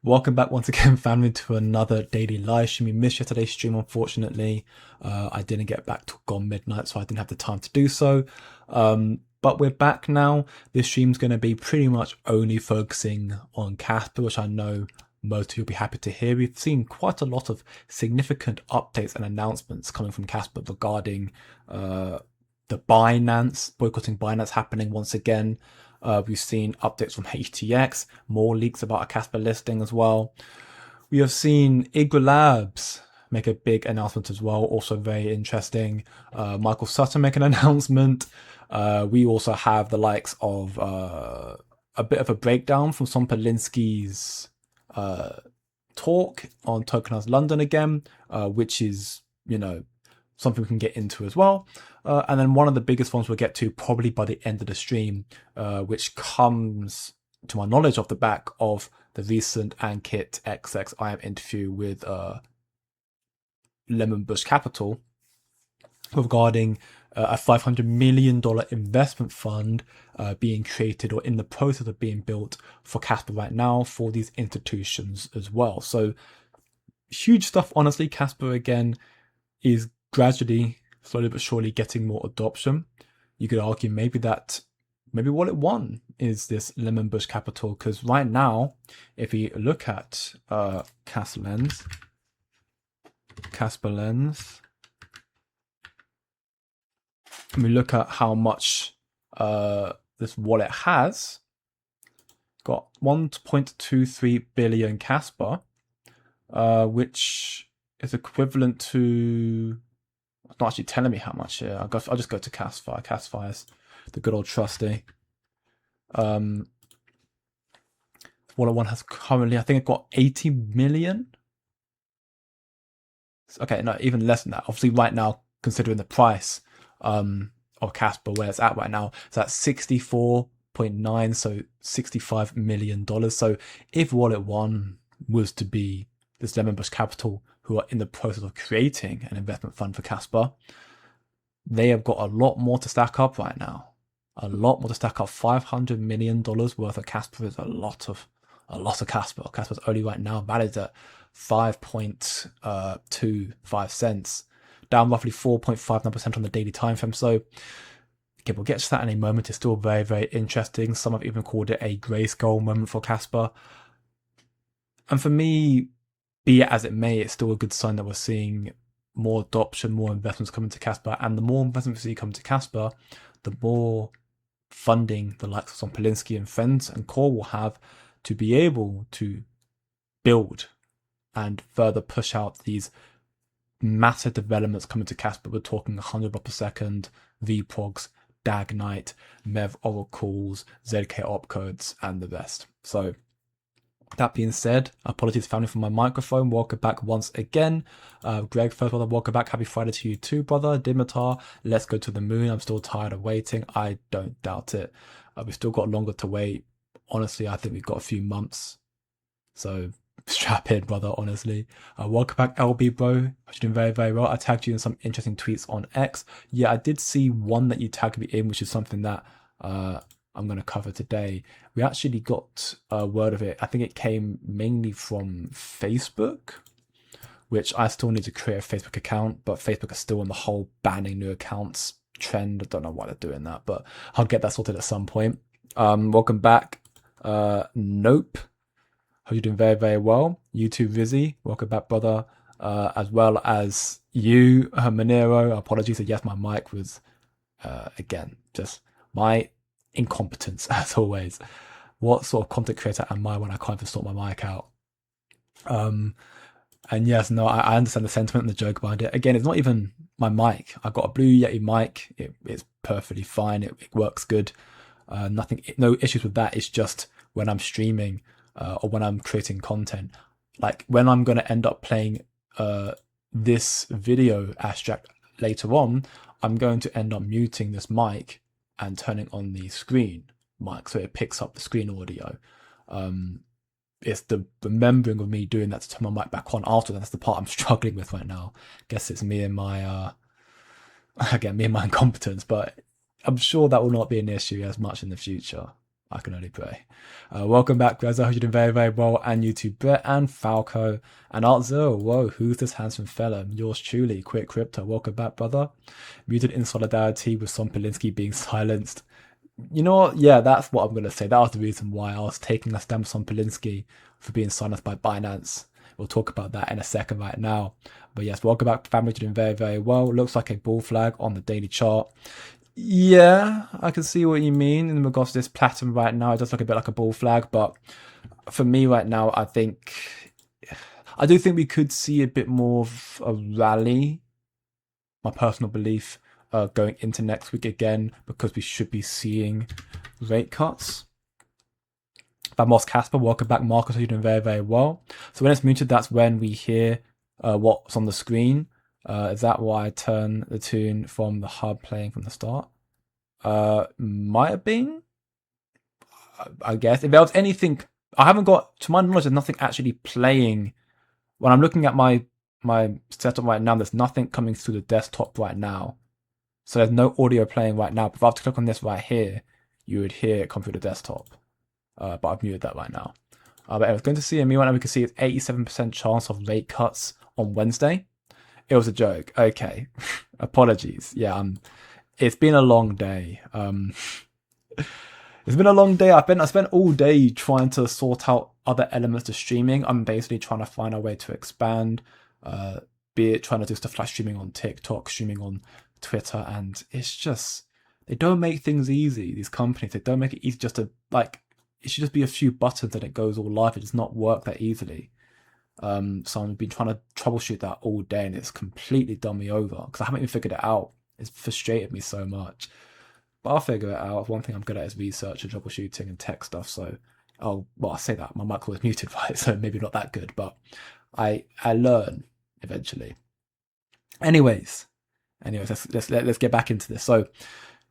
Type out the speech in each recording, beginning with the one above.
Welcome back once again, family, to another daily live stream. We missed yesterday's stream, unfortunately. I didn't get back till gone midnight, so I didn't have the time to do so. But we're back now. This stream's going to be pretty much only focusing on Kaspa, which I know most of you will be happy to hear. We've seen quite a lot of significant updates and announcements coming from Kaspa regarding the boycotting Binance happening once again. We've seen updates from HTX, more leaks about a Kaspa listing as well. We have seen Igralabs make a big announcement as well, also very interesting. Michael Sutton make an announcement. We also have the likes of a bit of a breakdown from Son Polinsky's talk on Tokenized London again, which is, something we can get into as well. And then one of the biggest ones we'll get to probably by the end of the stream, which comes to my knowledge off the back of the recent Ankit XXIM interview with Lemon Bush Capital regarding a $500 million investment fund being created or in the process of being built for Kaspa right now for these institutions as well. So huge stuff, honestly. Kaspa again is gradually, slowly but surely getting more adoption. You could argue maybe what it won is this Lemon Bush Capital, because right now, if we look at Kaspa Lens, and we look at how much this wallet has, got 1.23 billion Kaspa, which is equivalent to, it's not actually telling me how much here. I'll just go to Kaspa. Kaspa is the good old trusty. Wallet one has currently, I think it got 80 million. Okay, no, even less than that. Obviously, right now, considering the price of Kaspa, where it's at right now, it's at 64.9, so $65 million. So if Wallet One was to be this Lemon Bush Capital, who are in the process of creating an investment fund for Kaspa, they have got a lot more to stack up right now. A lot more to stack up. $500 million worth of Kaspa is a lot of Kaspa. Kaspa's only right now valued at 5.25 cents, down roughly 4.59% on the daily time frame. So again, we'll get to that in a moment. It's still very, very interesting. Some have even called it a grayscale moment for Kaspa. And for me, be it as it may, it's still a good sign that we're seeing more adoption, more investments coming to Kaspa. And the more investments we see coming to Kaspa, the more funding the likes of Son Polinsky and friends and core will have to be able to build and further push out these massive developments coming to Kaspa. We're talking 100 block per second, VProgs, Dagnite, Mev oracles, ZK opcodes, and the rest. So that being said, apologies family for my microphone. Welcome back once again. Greg, first brother, welcome back. Happy Friday to you too, brother. Dimitar, let's go to the moon. I'm still tired of waiting. I don't doubt it. We've still got longer to wait. Honestly, I think we've got a few months. So strap in, brother, honestly. Welcome back, LB, bro. You're doing very, very well. I tagged you in some interesting tweets on X. Yeah, I did see one that you tagged me in, which is something that I'm going to cover today. We actually got word of it. I think it came mainly from Facebook, which I still need to create a Facebook account, but Facebook is still on the whole banning new accounts trend. I don't know why they're doing that, but I'll get that sorted at some point. Welcome back. Nope. Hope you're doing very, very well. You too, Vizzy. Welcome back, brother. As well as you, Monero. Apologies. Yes, my mic was, again, just my incompetence as always. What sort of content creator am I when I can't even sort my mic out? And yes, no, I understand the sentiment and the joke behind it. Again, it's not even my mic. I've got a Blue Yeti mic. It's perfectly fine. It works good. No issues with that. It's just when I'm streaming or when I'm creating content, like when I'm going to end up playing this video abstract later on, I'm going to end up muting this mic and turning on the screen mic so it picks up the screen audio. It's the remembering of me doing that to turn my mic back on after. That's the part I'm struggling with right now. Guess it's me and my again, me and my incompetence, but I'm sure that will not be an issue as much in the future. I can only pray. Welcome back, guys. I hope you're doing very, very well. And you too, Brett and Falco and Artzil. Whoa, who's this handsome fella? Yours truly, Quick Crypto. Welcome back, brother. Muted in solidarity with Son Polinsky being silenced. You know what? Yeah, that's what I'm going to say. That was the reason why I was taking a stand on Polinsky for being silenced by Binance. We'll talk about that in a second right now. But yes, welcome back, family. You're doing very, very well. Looks like a bull flag on the daily chart. Yeah, I can see what you mean in regards to this platinum right now. It does look a bit like a bull flag, but for me right now, I do think we could see a bit more of a rally. My personal belief going into next week again, because we should be seeing rate cuts. Vamos Kaspa, welcome back, Marcus. You're doing very, very well. So when it's muted, that's when we hear what's on the screen. Is that why I turn the tune from the hub playing from the start? Might have been. I guess if there was anything, I haven't got, to my knowledge, there's nothing actually playing. When I'm looking at my setup right now, there's nothing coming through the desktop right now. So there's no audio playing right now. But if I have to click on this right here, you would hear it come through the desktop. But I've muted that right now. But I was going to see me right now. We can see it's 87% chance of rate cuts on Wednesday. It was a joke. Okay, apologies. Yeah, it's been a long day. It's been a long day. I spent all day trying to sort out other elements to streaming. I'm basically trying to find a way to expand, be it trying to do stuff like streaming on TikTok, streaming on Twitter, and it's just, they don't make things easy. These companies, they don't make it easy just to, like, it should just be a few buttons and it goes all live. It does not work that easily. So I've been trying to troubleshoot that all day, and it's completely done me over because I haven't even figured it out. It's frustrated me so much, but I'll figure it out. One thing I'm good at is research and troubleshooting and tech stuff. So, I say that my mic was muted, right? So maybe not that good, but I learn eventually. Anyways, let's get back into this. So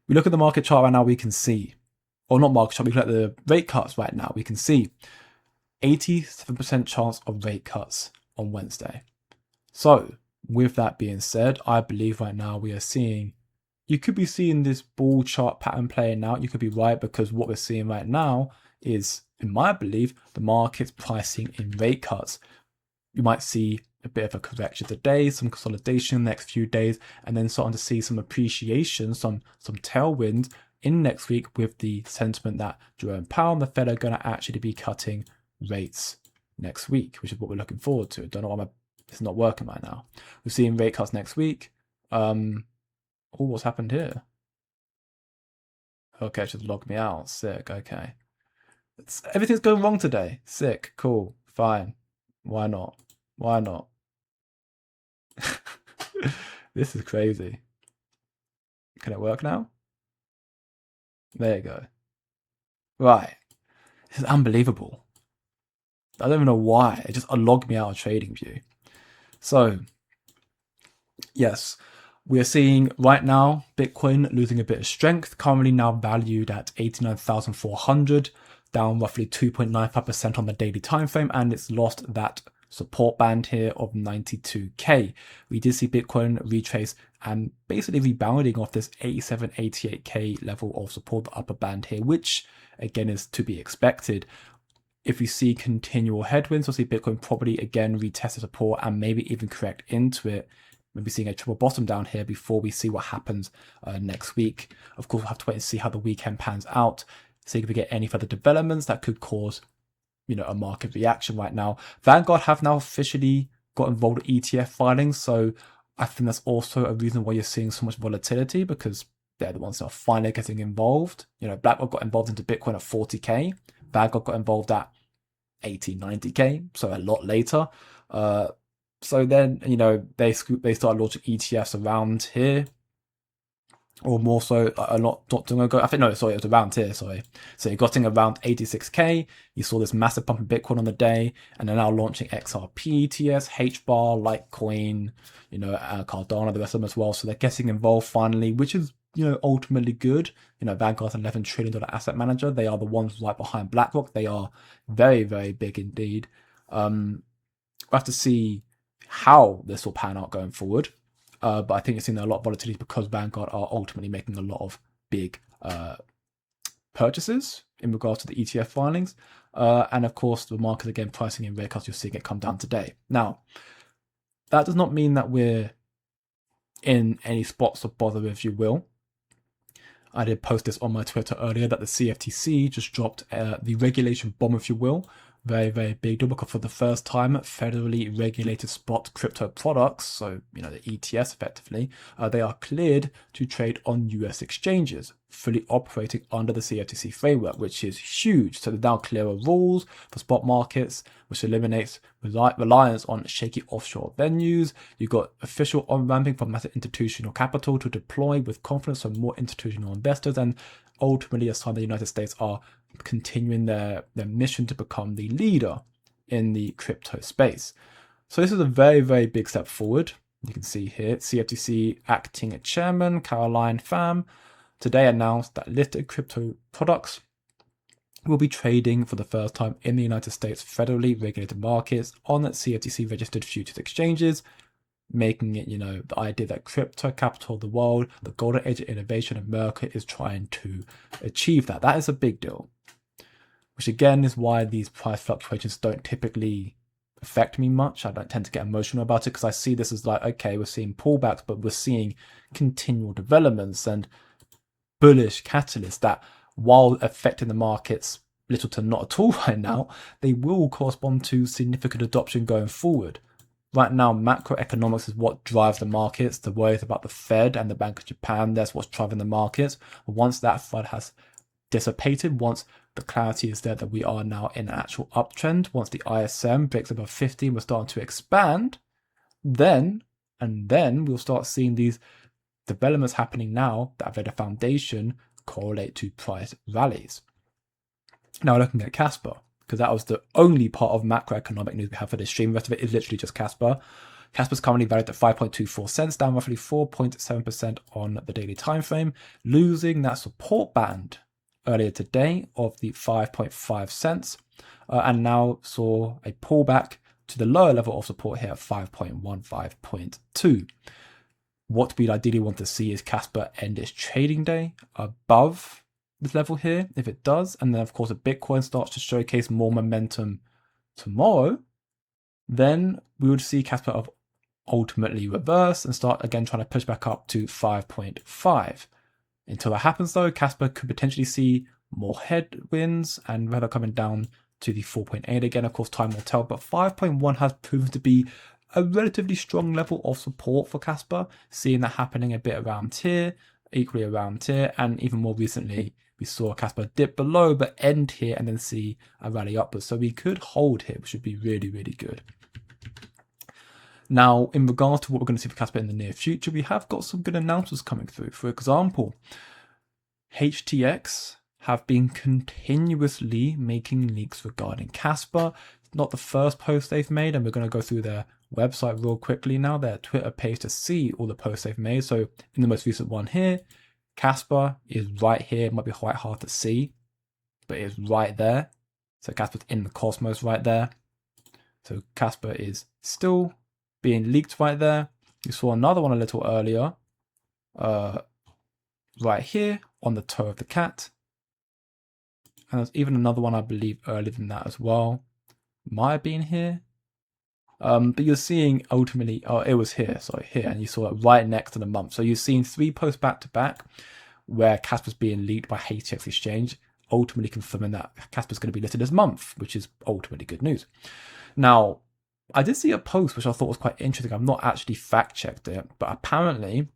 we look at the market chart right now. We can see, or not market chart. We look at the rate cuts right now. We can see 87% chance of rate cuts on Wednesday. So with that being said, I believe right now we are seeing, you could be seeing this bull chart pattern playing out. You could be right, because what we're seeing right now is, in my belief, the market's pricing in rate cuts. You might see a bit of a correction today, some consolidation next few days, and then starting to see some appreciation, some tailwind in next week with the sentiment that Jerome Powell and the Fed are going to actually be cutting rates next week, which is what we're looking forward to. Don't know why it's not working right now. We're seeing rate cuts next week. What's happened here? Okay, just logged me out. Sick. Okay, everything's going wrong today. Sick. Cool. Fine. Why not? This is crazy. Can it work now? There you go. Right. This is unbelievable. I don't even know why. It just logged me out of TradingView. So, yes, we are seeing right now Bitcoin losing a bit of strength, currently now valued at 89,400, down roughly 2.95% on the daily time frame, and it's lost that support band here of 92k. We did see Bitcoin retrace and basically rebounding off this 87, 88k level of support, the upper band here, which again is to be expected. If we see continual headwinds, we'll see Bitcoin probably again retest the support and maybe even correct into it. Maybe seeing a triple bottom down here before we see what happens next week. Of course, we'll have to wait and see how the weekend pans out. See if we get any further developments that could cause, a market reaction right now. Vanguard have now officially got involved with ETF filings, so I think that's also a reason why you're seeing so much volatility, because they're the ones that are finally getting involved. BlackRock got involved into Bitcoin at 40k. Vanguard got involved at 80, 90k, so a lot later. So then, they started launching ETFs around here, or more so not too long ago. I think, no, sorry, it was around here, sorry. So you're getting around 86k. You saw this massive pump in Bitcoin on the day, and they're now launching XRP ETFs, HBAR, Litecoin, Cardano, the rest of them as well. So they're getting involved finally, which is, ultimately good. Vanguard's $11 trillion asset manager. They are the ones right behind BlackRock. They are very, very big indeed. We'll have to see how this will pan out going forward. But I think it's seen a lot of volatility because Vanguard are ultimately making a lot of big purchases in regards to the ETF filings. And of course, the market again pricing in rate cuts, you're seeing it come down today. Now, that does not mean that we're in any spots of bother, if you will. I did post this on my Twitter earlier that the CFTC just dropped the regulation bomb, if you will. Very, very big deal, because for the first time, federally regulated spot crypto products, so the ETFs effectively, they are cleared to trade on US exchanges, fully operating under the CFTC framework, which is huge. So there's now clearer rules for spot markets, which eliminates reliance on shaky offshore venues. You've got official on-ramping for massive institutional capital to deploy with confidence from more institutional investors, and ultimately a sign the United States are continuing their mission to become the leader in the crypto space. So this is a very, very big step forward. You can see here, CFTC acting chairman Caroline Pham today announced that listed crypto products will be trading for the first time in the United States federally regulated markets on CFTC registered futures exchanges, making it, the idea that crypto capital of the world, the golden age of innovation, America is trying to achieve that. That is a big deal, which again is why these price fluctuations don't typically affect me much. I don't tend to get emotional about it, because I see this as like, okay, we're seeing pullbacks, but we're seeing continual developments and bullish catalysts that, while affecting the markets little to not at all right now, they will correspond to significant adoption going forward. Right now, macroeconomics is what drives the markets. The worries about the Fed and the Bank of Japan, that's what's driving the markets. Once that FUD has dissipated, once the clarity is there that we are now in an actual uptrend, once the ISM breaks above 50 and we're starting to expand, then we'll start seeing these developments happening now that have laid a foundation correlate to price rallies. Now looking at Kaspa, because that was the only part of macroeconomic news we have for this stream. The rest of it is literally just Kaspa. Kaspa's currently valued at 5.24 cents, down roughly 4.7% on the daily time frame, losing that support band earlier today of the 5.5 cents, and now saw a pullback to the lower level of support here at 5.15.2. What we'd ideally want to see is Kaspa end its trading day above this level here. If it does, and then of course if Bitcoin starts to showcase more momentum tomorrow, then we would see Kaspa ultimately reverse and start again trying to push back up to 5.5. Until that happens though, Kaspa could potentially see more headwinds and rather coming down to the 4.8 again. Of course, time will tell, but 5.1 has proven to be a relatively strong level of support for Kaspa, seeing that happening a bit around here, equally around here, and even more recently, we saw Kaspa dip below but end here and then see a rally upwards. So we could hold here, which would be really, really good. Now, in regards to what we're going to see for Kaspa in the near future, we have got some good announcements coming through. For example, HTX have been continuously making leaks regarding Kaspa. It's not the first post they've made, and we're going to go through their website real quickly now, their Twitter page, to see all the posts they've made. So in the most recent one here, Kaspa is right here. It might be quite hard to see, but it's right there. So Kaspa's in the cosmos right there. So Kaspa is still being leaked right there. You saw another one a little earlier, right here on the toe of the cat. And there's even another one, I believe, earlier than that as well. Might have been here. But you're seeing ultimately, it was here, sorry, here, and you saw it right next to the month. So you've seen 3 posts back to back where Kaspa's being leaked by HTX Exchange, ultimately confirming that Kaspa's going to be listed this month, which is ultimately good news. Now, I did see a post which I thought was quite interesting. I've not actually fact checked it, but apparently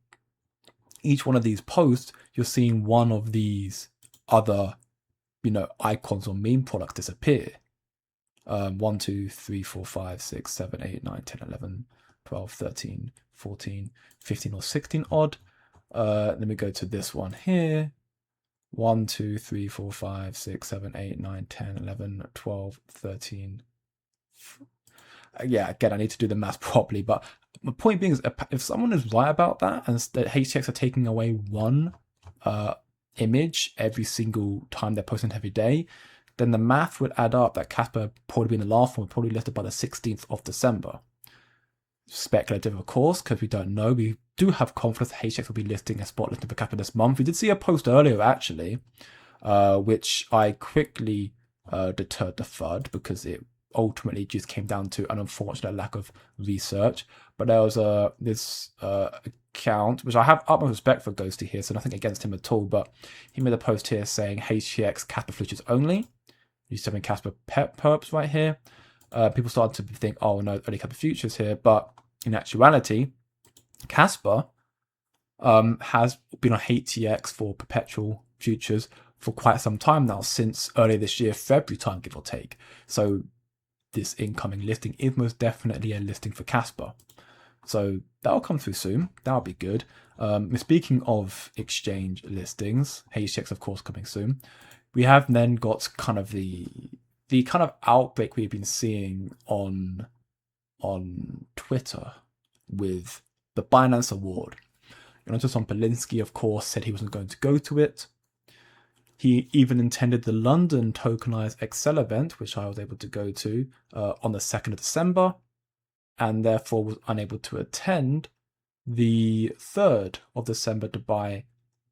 each one of these posts, you're seeing one of these other, icons or meme products disappear. 1, 2, 3, 4, 5, 6, 7, 8, 9, 10, 11, 12, 13, 14, 15 or 16 odd. Let me go to this one here. 1, 2, 3, 4, 5, 6, 7, 8, 9, 10, 11, 12, 13. Yeah, again, I need to do the math properly, but my point being is if someone is right about that and that HTX are taking away one image every single time they're posting every day, then the math would add up that Kaspa probably being the last one, probably listed by the 16th of December. Speculative, of course, because we don't know. We do have confidence that HTX will be listing a spot listing for Kaspa this month. We did see a post earlier, actually, which I quickly deterred the FUD because it ultimately just came down to an unfortunate lack of research. But there was this account, which I have utmost respect for Ghosty here, so nothing against him at all, but he made a post here saying HTX Kaspa futures only. He's selling Kaspa pet perps right here. People started to think, oh no, only Kaspa futures here, but in actuality, Kaspa has been on HTX for perpetual futures for quite some time now, since earlier this year, February time, give or take. So this incoming listing is most definitely a listing for Kaspa. So that'll come through soon. That'll be good. Speaking of exchange listings, HTX of course coming soon. We have then got kind of the kind of outbreak we've been seeing on Twitter with the Binance Award. You know, Tom Polinsky, of course, said he wasn't going to go to it. He even attended the London tokenized Excel event, which I was able to go to on the 2nd of December, and therefore was unable to attend the 3rd of December Dubai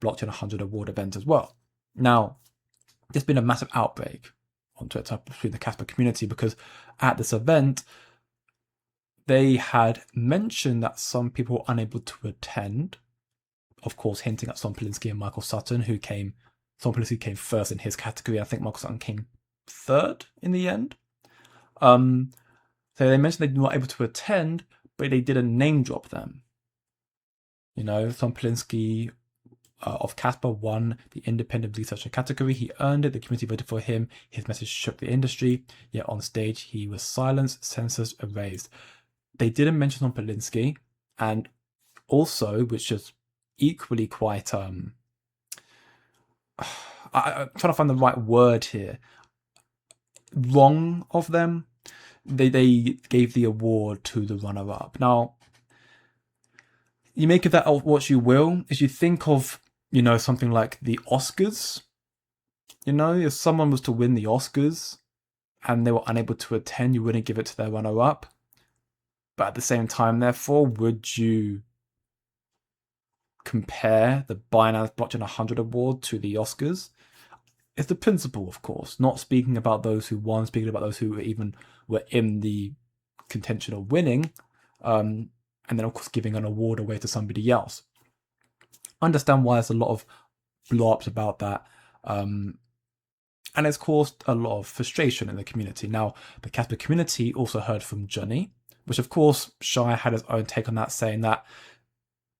Blockchain 100 Award event as well. Now, there's been a massive outbreak on Twitter between the Kaspa community because at this event, they had mentioned that some people were unable to attend, of course, hinting at Tom Polinsky and Michael Sutton, who came. Tom Polinsky came first in his category. I think Michael Sutton came 3rd in the end. So they mentioned they were not able to attend, but they didn't name drop them. You know, Tom Polinsky of Kaspa won the independent researcher category. He earned it. The community voted for him. His message shook the industry. Yet on stage, he was silenced, censored, erased. They didn't mention Tom Polinsky, and also, which is equally quite I'm trying to find the right word here. Wrong of them. They gave the award to the runner-up. Now, you make of that what you will. As you think of, you know, something like the Oscars. You know, if someone was to win the Oscars and they were unable to attend, you wouldn't give it to their runner-up. But at the same time, therefore, would you compare the Binance Blockchain 100 award to the Oscars? It's the principle, of course, not speaking about those who won, speaking about those who even were in the contention of winning, and then, of course, giving an award away to somebody else. I understand why there's a lot of blow-ups about that, and it's caused a lot of frustration in the community. Now, the Kaspa community also heard from Johnny, which, of course, Shai had his own take on that, saying that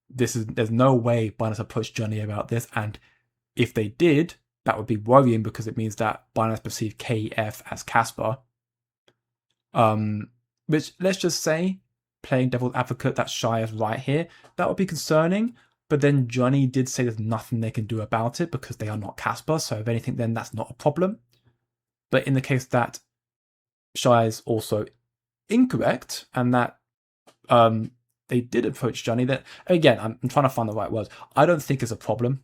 there's no way Binance approached Johnny about this, and if they did, that would be worrying because it means that Binance perceived KEF as Kaspa. Which, let's just say, playing devil's advocate, that Shai is right here. That would be concerning, but then Johnny did say there's nothing they can do about it because they are not Kaspa, so if anything, then that's not a problem. But in the case that Shai is also incorrect and that they did approach Johnny, that again, I'm trying to find the right words. I don't think it's a problem.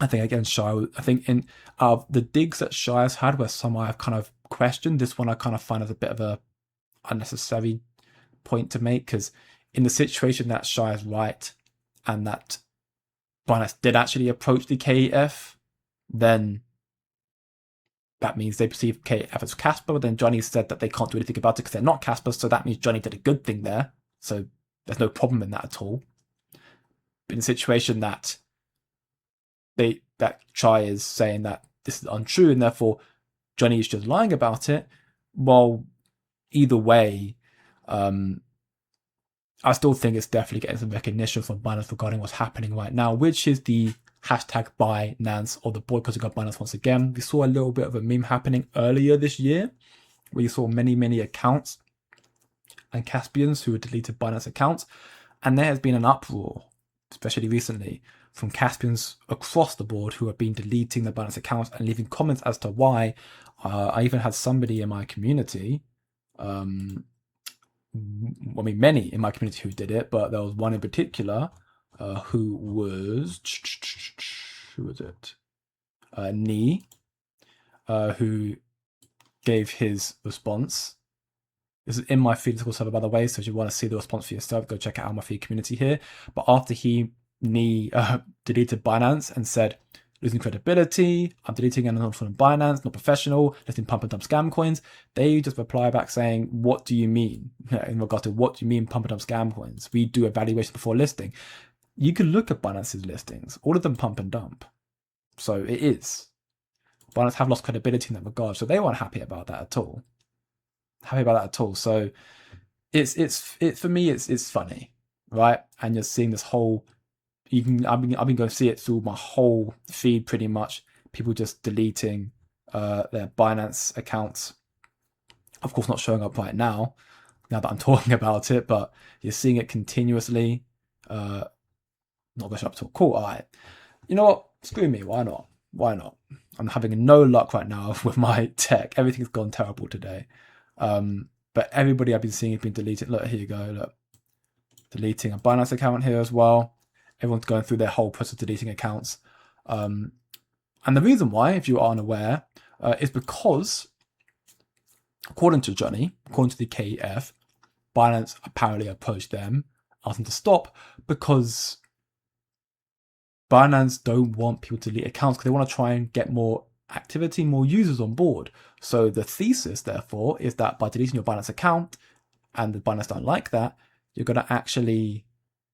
I think again, I think in the digs that Shai has had, where some I have kind of questioned, this one I kind of find as a bit of a unnecessary point to make, because in the situation that Shai is right and that Binance did actually approach the KEF, then that means they perceive KEF as Kaspa, but then Johnny said that they can't do anything about it because they're not Kaspa, so that means Johnny did a good thing there. So there's no problem in that at all. But in a situation that Shai is saying that this is untrue and therefore Johnny is just lying about it, well, either way, I still think it's definitely getting some recognition from Binance regarding what's happening right now, which is the hashtag Binance or the boycotting of Binance once again. We saw a little bit of a meme happening earlier this year where you saw many accounts and Caspians who had deleted Binance accounts, and there has been an uproar, especially recently, from Caspians across the board who have been deleting the Binance accounts and leaving comments as to why. I even had somebody in my community, many in my community who did it, but there was one in particular who was Nee, who gave his response. This is in my feed Discord server, by the way, so if you want to see the response for yourself, go check it out on my feed community here. But after Nee deleted Binance and said, losing credibility, I'm deleting and not from Binance, not professional, listing pump and dump scam coins. They just reply back saying, what do you mean? In regard to what do you mean pump and dump scam coins? We do evaluation before listing. You can look at Binance's listings, all of them pump and dump. So it is. Binance have lost credibility in that regard, so they weren't happy about that at all. So it's for me it's funny, right? And you're seeing this whole. I've been going to see it through my whole feed pretty much. People just deleting their Binance accounts. Of course, not showing up right now that I'm talking about it, but you're seeing it continuously. Not going to show up to a call. All right, you know what? Screw me. Why not? I'm having no luck right now with my tech. Everything's gone terrible today. But everybody I've been seeing has been deleted. Look, here you go. Look, deleting a Binance account here as well. Everyone's going through their whole process of deleting accounts. And the reason why, if you are unaware, is because, according to the KEF, Binance apparently approached them, asked them to stop, because Binance don't want people to delete accounts because they want to try and get more activity, more users on board. So the thesis, therefore, is that by deleting your Binance account, and the Binance don't like that, you're going to actually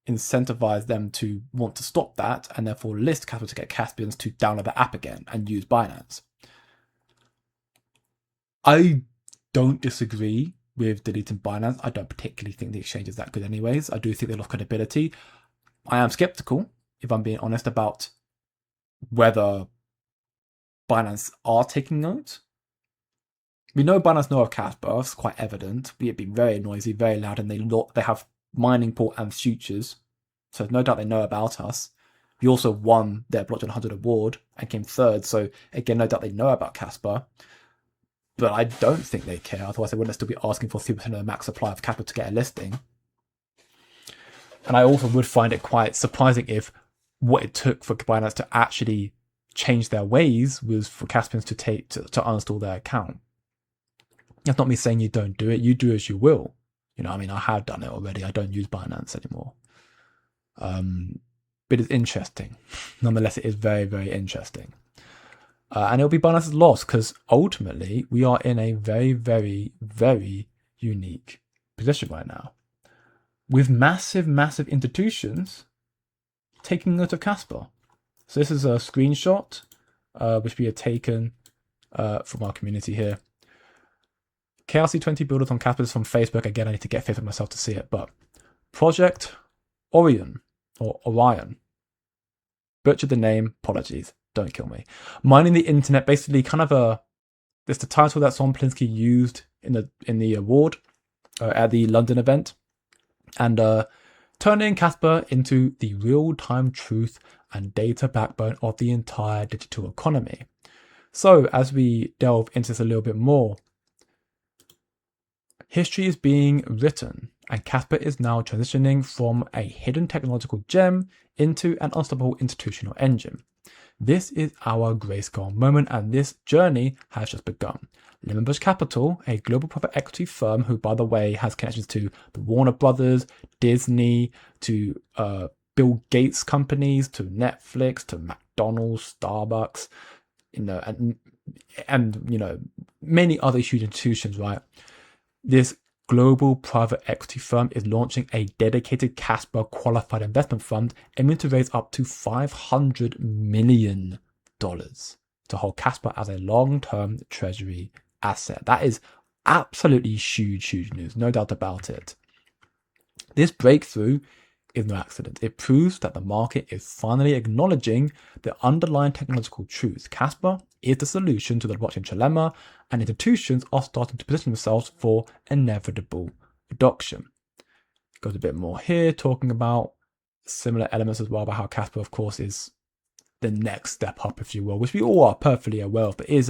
incentivize them to want to stop that, and therefore list Kaspa to get Caspians to download the app again and use Binance. I don't disagree with deleting Binance. I don't particularly think the exchange is that good anyways. I do think they lost credibility. I am skeptical, if I'm being honest, about whether Binance are taking note. We know Binance know of Kaspa. It's quite evident. We've been very noisy, very loud, and they have mining pool and futures, so no doubt they know about us. We also won their Blockchain 100 award and came third, so again, no doubt they know about Kaspa. But I don't think they care, otherwise they wouldn't still be asking for 3% of the max supply of Kaspa to get a listing. And I also would find it quite surprising if what it took for Binance to actually change their ways was for Caspians to uninstall their account. That's not me saying you don't do it. You do as you will. You know, I mean, I have done it already. I don't use Binance anymore. But it's interesting. Nonetheless, it is very, very interesting. And it'll be Binance's loss because ultimately we are in a very, very, very unique position right now, with massive, massive institutions taking note of Kaspa. So this is a screenshot which we had taken from our community here. KYC 20 builders on Kaspa is from Facebook. Again, I need to get Facebook myself to see it. But Project Orion, or Orion. Butchered the name. Apologies. Don't kill me. Mining the internet, basically kind of it's the title that Son Plinsky used in the award at the London event. And turning Kaspa into the real-time truth and data backbone of the entire digital economy. So as we delve into this a little bit more, history is being written, and Kaspa is now transitioning from a hidden technological gem into an unstoppable institutional engine. This is our grayscale moment, and this journey has just begun. Lemon Bush Capital, a global private equity firm who, by the way, has connections to the Warner Brothers, Disney, to Bill Gates companies, to Netflix, to McDonald's, Starbucks, and many other huge institutions, right? This global private equity firm is launching a dedicated Kaspa qualified investment fund aiming to raise up to $500 million to hold Kaspa as a long-term treasury asset. That is absolutely huge news, no doubt about it. This breakthrough is no accident. It proves that the market is finally acknowledging the underlying technological truth. Kaspa is the solution to the blockchain dilemma, and institutions are starting to position themselves for inevitable adoption. Goes a bit more here, talking about similar elements as well, about how Kaspa, of course, is the next step up, if you will, which we all are perfectly aware of, but is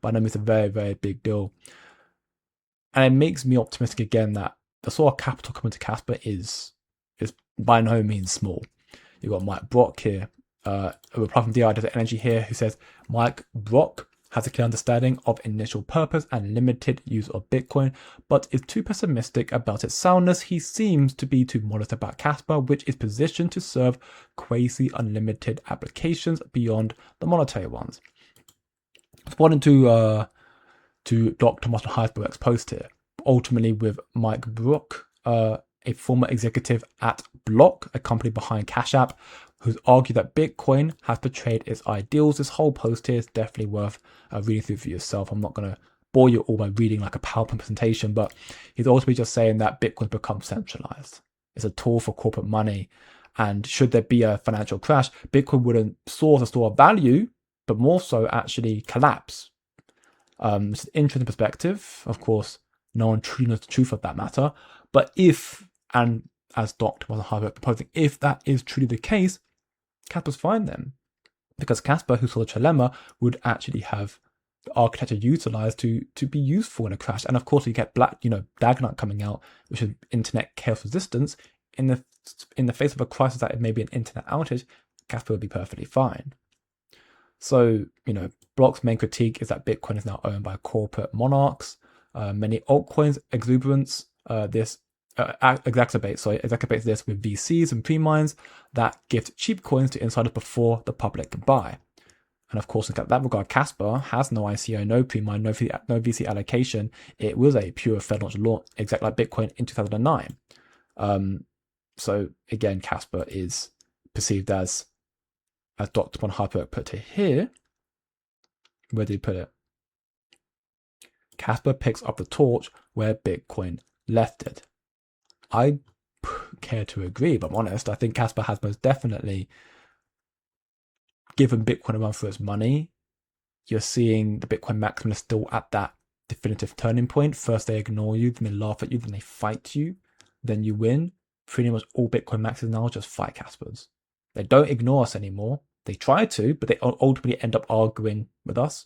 by no means a very, very big deal. And it makes me optimistic again that the sort of capital coming to Kaspa is by no means small. You've got Mike Brock here, a reply from DI Energy here, who says, Mike Brock has a clear understanding of initial purpose and limited use of Bitcoin, but is too pessimistic about its soundness. He seems to be too modest about Kaspa, which is positioned to serve quasi-unlimited applications beyond the monetary ones. Responding to Dr. Martin Heisberg's post here, ultimately with Mike Brook, a former executive at Block, a company behind Cash App, who's argued that Bitcoin has betrayed its ideals. This whole post here is definitely worth reading through for yourself. I'm not going to bore you all by reading like a PowerPoint presentation, but he's ultimately just saying that Bitcoin's become centralized. It's a tool for corporate money. And should there be a financial crash, Bitcoin wouldn't source a store of value, but more so actually collapse. It's an interesting perspective. Of course, no one truly knows the truth of that matter. But if, and as Dr. Martin Heisberg proposing, if that is truly the case, Kaspa's fine then. Because Kaspa, who saw the trilemma, would actually have the architecture utilized to be useful in a crash. And of course, you get Dagnut coming out, which is internet chaos resistance. In the face of a crisis that it may be an internet outage, Kaspa would be perfectly fine. So, Block's main critique is that Bitcoin is now owned by corporate monarchs. Many altcoins exuberance exacerbates this with VCs and pre-mines that gift cheap coins to insiders before the public can buy. And of course, in that regard, Kaspa has no ICO, no pre-mine, no VC allocation. It was a pure Fed launch, exactly like Bitcoin in 2009. So again, Kaspa is perceived as Dr. Von Harper put it here. Where did he put it? Kaspa picks up the torch where Bitcoin left it. I care to agree, but I'm honest. I think Kaspa has most definitely given Bitcoin a run for its money. You're seeing the Bitcoin maximalists still at that definitive turning point. First they ignore you, then they laugh at you, then they fight you, then you win. Pretty much all Bitcoin maxes now just fight Kaspas. They don't ignore us anymore. They try to, but they ultimately end up arguing with us.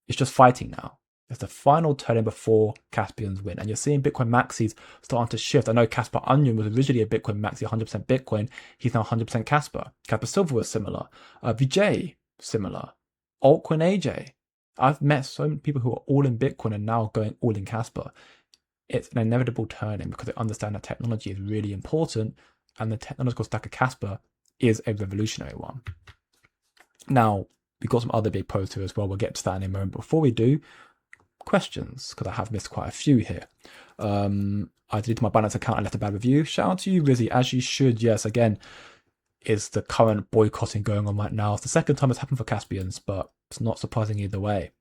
It's just fighting now. It's the final turning before Caspians win. And you're seeing Bitcoin maxis starting to shift. I know Kaspa Onion was originally a Bitcoin maxi, 100% Bitcoin. He's now 100% Kaspa. Kaspa Silver was similar. VJ, similar. Altcoin AJ. I've met so many people who are all in Bitcoin and now going all in Kaspa. It's an inevitable turning because they understand that technology is really important and the technological stack of Kaspa is a revolutionary one. Now, we've got some other big posts here as well. We'll get to that in a moment. Before we do, questions, because I have missed quite a few here. I deleted my Binance account and left a bad review. Shout out to you, Rizzy, as you should. Yes, again, is the current boycotting going on right now. It's the second time it's happened for Caspians, but it's not surprising either way.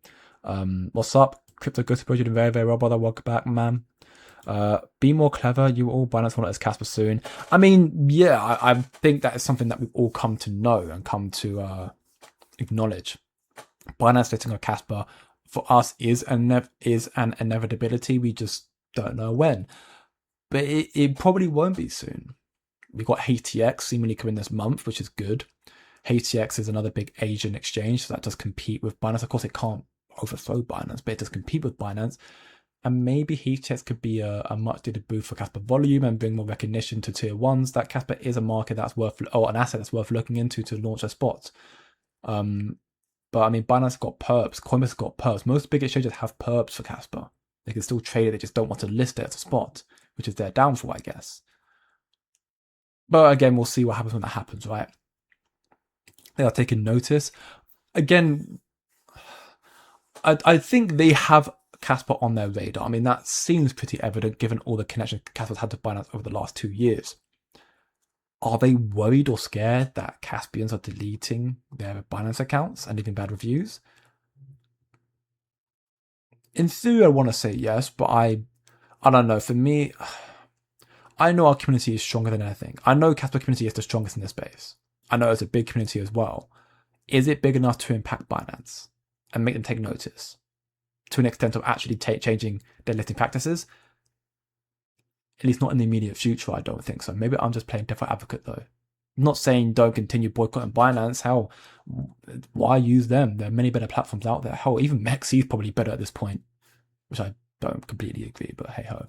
What's up? Crypto Ghost Bro, you're doing very, very well, brother. Welcome back, man. Be more clever. You all Binance want as Kaspa soon. I mean, yeah, I think that is something that we've all come to know and come to acknowledge. Binance listing of Kaspa for us is an inevitability. We just don't know when, but it probably won't be soon. We've got HTX seemingly coming this month, which is good. HTX is another big Asian exchange, so that does compete with Binance. Of course, it can't overthrow Binance, but it does compete with Binance. And maybe HTX could be a much needed boost for Kaspa volume and bring more recognition to tier ones. That Kaspa is a market that's worth, or an asset that's worth looking into to launch a spot. But I mean, Binance got perps, Coinbase got perps. Most big exchanges have perps for Kaspa. They can still trade it, they just don't want to list it as a spot, which is their downfall, I guess. But again, we'll see what happens when that happens, right? They are taking notice. Again, I think they have Kaspa on their radar. I mean, that seems pretty evident given all the connections Kaspa's had to Binance over the last 2 years. Are they worried or scared that Caspians are deleting their Binance accounts and leaving bad reviews? In theory, I want to say yes, but I don't know. For me, I know our community is stronger than anything. I know Kaspa community is the strongest in this space. I know it's a big community as well. Is it big enough to impact Binance and make them take notice to an extent of actually changing their listing practices? At least not in the immediate future, I don't think so. Maybe I'm just playing devil's advocate though. I'm not saying don't continue boycotting Binance. Hell, why use them? There are many better platforms out there. Hell, even Mexi is probably better at this point, which I don't completely agree, but hey ho.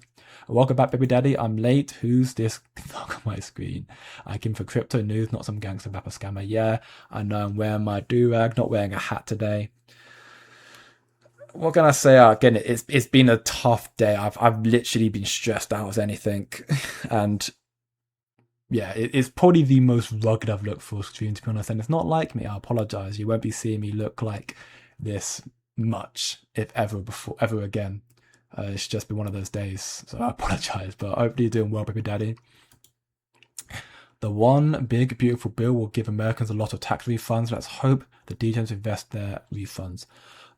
Welcome back, baby daddy. I'm late. Who's this dog on my screen? I came for crypto news, not some gangster rapper scammer. Yeah, I know I'm wearing my do-rag, not wearing a hat today. what can I say? Again, it's been a tough day. I've literally been stressed out as anything, and yeah, it's probably the most rugged I've looked for a stream, to be honest. And it's not like me. I apologize. You won't be seeing me look like this much, if ever before, ever again. It's just been one of those days, so I apologize. But hopefully you're doing well, baby daddy. The one big beautiful bill will give Americans a lot of tax refunds. Let's hope the DJs invest their refunds.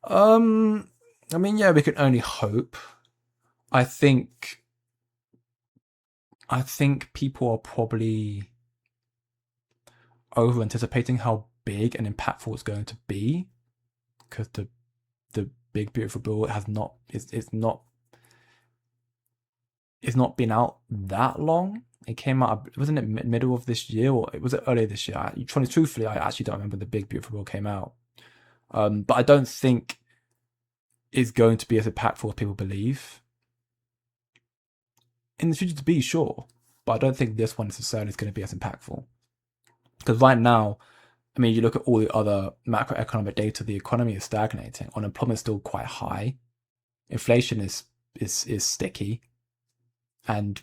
I mean, yeah, we can only hope. I think people are probably over anticipating how big and impactful it's going to be, because the big beautiful bill has not it's not been out that long. It came out, wasn't it middle of this year, or was it earlier this year? Truthfully, I actually don't remember the big beautiful bill came out. But I don't think it's going to be as impactful as people believe. In the future, to be sure, but I don't think this one necessarily is going to be as impactful. Because right now, I mean, you look at all the other macroeconomic data, the economy is stagnating. Unemployment is still quite high. Inflation is sticky, and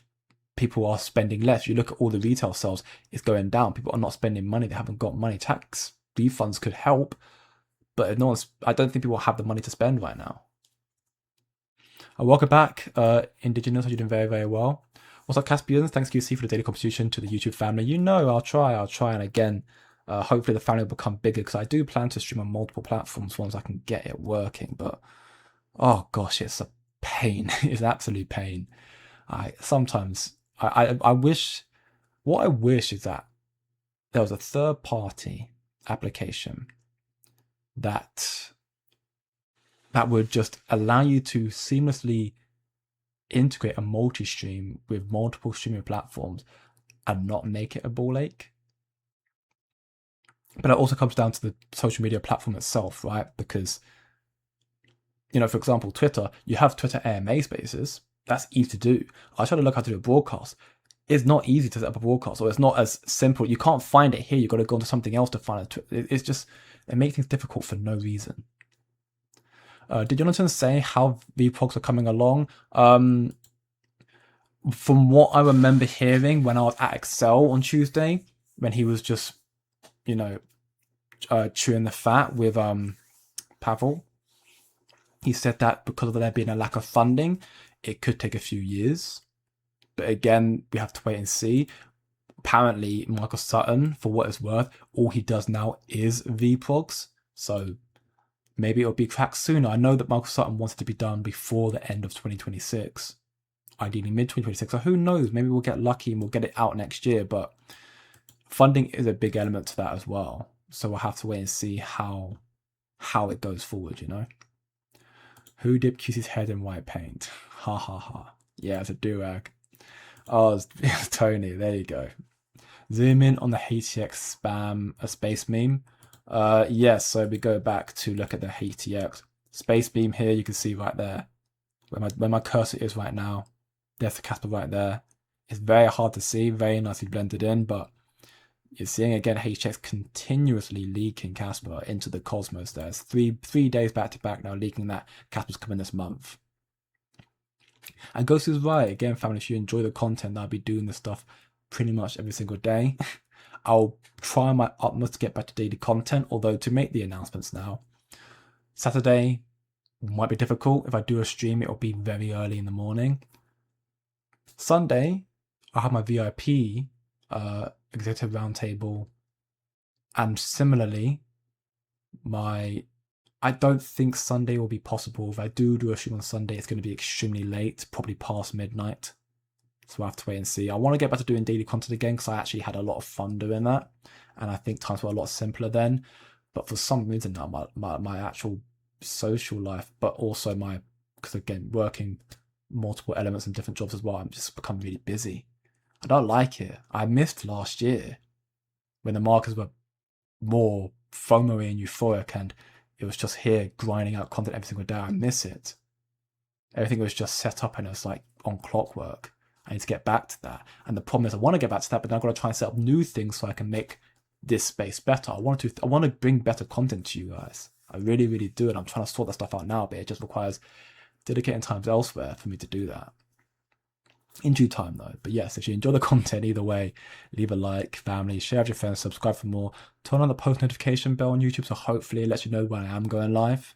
people are spending less. You look at all the retail sales, it's going down. People are not spending money. They haven't got money. Tax refunds could help, but I don't think people have the money to spend right now. Welcome back, Indigenous. You're doing very, very well. What's up, Caspians? Thanks, QC, for the daily contribution to the YouTube family. You know, I'll try. And again, hopefully the family will become bigger, because I do plan to stream on multiple platforms once I can get it working. But, oh gosh, it's a pain. It's an absolute pain. I wish, what I wish is that there was a third party application that would just allow you to seamlessly integrate a multi-stream with multiple streaming platforms and not make it a ball ache. But it also comes down to the social media platform itself, right? Because, you know, for example, Twitter, you have Twitter AMA spaces. That's easy to do. I try to look how to do a broadcast. It's not easy to set up a broadcast, or it's not as simple. You can't find it here. You've got to go into something else to find it. It's just, it makes things difficult for no reason. Did Jonathan say how VProgs are coming along? From what I remember hearing when I was at Excel on Tuesday, when he was just, you know, chewing the fat with Pavel, he said that because of there being a lack of funding, it could take a few years. But again, we have to wait and see. Apparently, Michael Sutton, for what it's worth, all he does now is VProgs. So maybe it'll be cracked sooner. I know that Michael Sutton wants it to be done before the end of 2026. Ideally mid-2026. So who knows? Maybe we'll get lucky and we'll get it out next year. But funding is a big element to that as well. So we'll have to wait and see how it goes forward, you know? Who dipped QC's head in white paint? Ha ha ha. Yeah, it's a do-rag. Oh, it's Tony. There you go. Zoom in on the HTX spam a space meme. Yes, so we go back to look at the HTX space beam here. You can see right there where my cursor is right now. There's the Kaspa right there. It's very hard to see, very nicely blended in, but you're seeing again HTX continuously leaking Kaspa into the cosmos. There's three days back to back now leaking that Kaspa's coming this month. And Ghost is right. Again, family, if you enjoy the content, I'll be doing this stuff pretty much every single day. I'll try my utmost to get back to daily content, although to make the announcements now, Saturday might be difficult. If I do a stream, it'll be very early in the morning. Sunday, I'll have my VIP executive roundtable, and similarly, I don't think Sunday will be possible. If I do a stream on Sunday, it's going to be extremely late, probably past midnight. So I'll have to wait and see. I want to get back to doing daily content again, because I actually had a lot of fun doing that. And I think times were a lot simpler then. But for some reason now, my actual social life, but also because again, working multiple elements and different jobs as well, I'm just become really busy. I don't like it. I missed last year when the markets were more FOMO-y and euphoric, and it was just here grinding out content every single day. I miss it. Everything was just set up and it was like on clockwork. I need to get back to that. And the problem is I want to get back to that, but then I've got to try and set up new things so I can make this space better. I want to bring better content to you guys. I really, really do. And I'm trying to sort that stuff out now, but it just requires dedicating times elsewhere for me to do that. In due time, though. But yes, if you enjoy the content, either way, leave a like, family, share with your friends, subscribe for more, turn on the post notification bell on YouTube, so hopefully it lets you know when I am going live.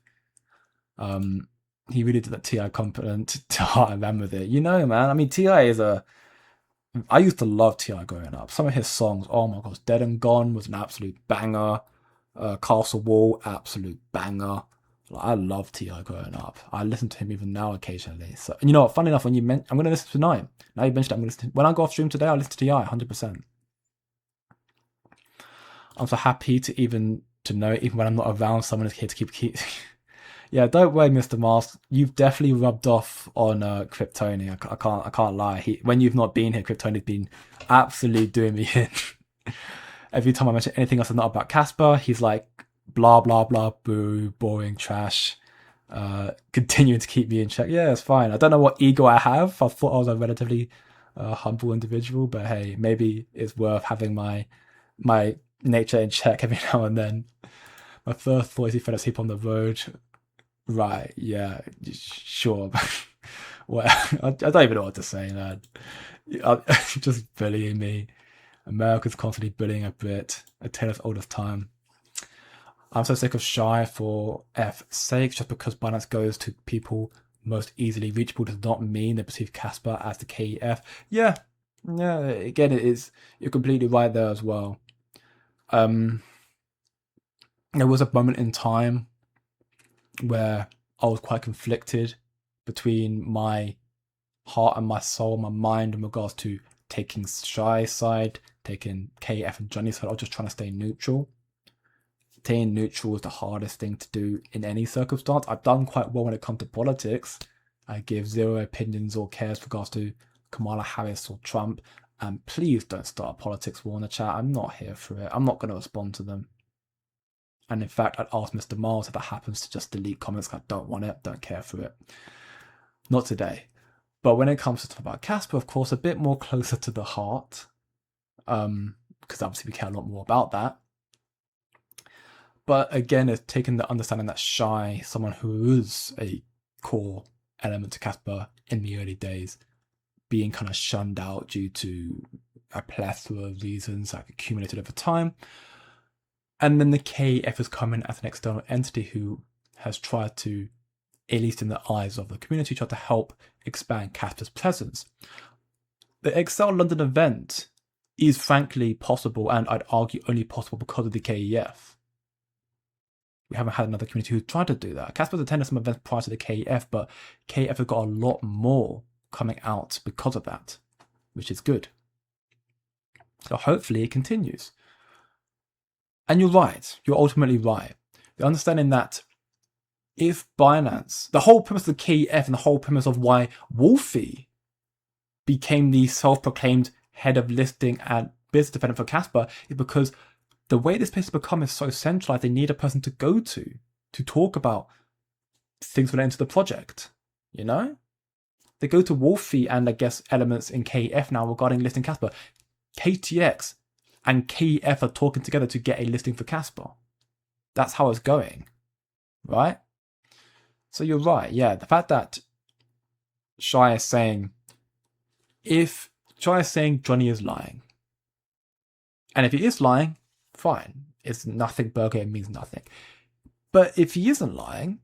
He really did that T.I. compliment to heart and ran with it. You know, man. I mean, T.I. is I used to love T.I. growing up. Some of his songs, oh my gosh, Dead and Gone was an absolute banger. Castle Wall, absolute banger. Like, I love T.I. growing up. I listen to him even now occasionally. So, and you know what? Funny enough, when you I'm going to listen tonight. Now you mentioned it, I'm going to listen. When I go off stream today, I'll listen to T.I. 100%. I'm so happy to know, even when I'm not around, someone is here to keep. Yeah, don't worry, Mr. Mask. You've definitely rubbed off on Kryptoni. I can't lie. When you've not been here, Kryptoni's been absolutely doing me in. Every time I mention anything else that's not about Kaspa, he's like, blah, blah, blah, boo, boring, trash. Continuing to keep me in check. Yeah, it's fine. I don't know what ego I have. I thought I was a relatively humble individual, but hey, maybe it's worth having my nature in check every now and then. My first thought is he fell asleep on the road. Right, yeah, sure. Well, I don't even know what to say, man. Just bullying me. America's constantly bullying a Brit. A tale as old as time. I'm so sick of shy for F's sake. Just because Binance goes to people most easily reachable does not mean they perceive Kaspa as the KEF. Yeah. Again, you're completely right there as well. There was a moment in time where I was quite conflicted between my heart and my soul, my mind in regards to taking Shy's side, taking KF and Johnny's side. I was just trying to stay neutral. Staying neutral is the hardest thing to do in any circumstance. I've done quite well when it comes to politics. I give zero opinions or cares with regards to Kamala Harris or Trump. And please don't start a politics war in the chat. I'm not here for it. I'm not going to respond to them. And in fact, I'd ask Mr. Miles if that happens to just delete comments. I don't want it, don't care for it. Not today. But when it comes to talk about Kaspa, of course, a bit more closer to the heart. Because obviously we care a lot more about that. But again, it's taking the understanding that Shy, someone who is a core element to Kaspa in the early days, being kind of shunned out due to a plethora of reasons that accumulated over time. And then the KF has come in as an external entity who has tried to, at least in the eyes of the community, try to help expand Kaspa's presence. The Excel London event is frankly possible, and I'd argue only possible because of the KEF. We haven't had another community who's tried to do that. Kaspa's attended some events prior to the KEF, but KEF has got a lot more coming out because of that, which is good. So hopefully it continues. And you're right. You're ultimately right. The understanding that if Binance, the whole premise of the KEF and the whole premise of why Wolfie became the self-proclaimed head of listing and business development for Kaspa is because the way this place has become is so centralized, they need a person to go to talk about things relating to the project. You know? They go to Wolfie and I guess elements in KEF now regarding listing Kaspa. KTX and KEF are talking together to get a listing for Kaspa. That's how it's going. Right? So you're right. Yeah, the fact that Shy is saying, if Shy is saying Johnny is lying, and if he is lying, fine. It's nothing burger, it means nothing. But if he isn't lying,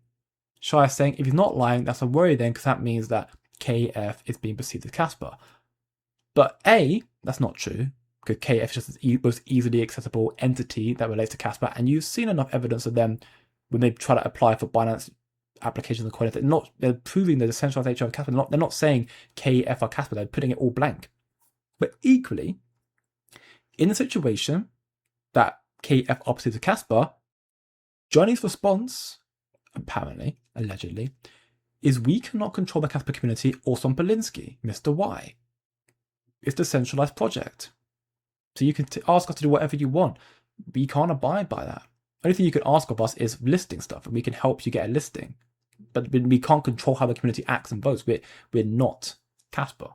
Shy is saying if he's not lying, that's a worry then, because that means that KF is being perceived as Kaspa. But A, that's not true, because KF is just the most easily accessible entity that relates to Kaspa, and you've seen enough evidence of them when they try to apply for Binance applications and quality. They're proving the decentralized nature of Kaspa. They're not saying KF or Kaspa, they're putting it all blank. But equally, in the situation that KF opposite to Kaspa, Johnny's response, apparently, allegedly, is we cannot control the Kaspa community or Son Polinsky, Mr. Y. It's a decentralized project. So you can ask us to do whatever you want. We can't abide by that. The only thing you can ask of us is listing stuff, and we can help you get a listing. But we can't control how the community acts and votes. We're not Kaspa.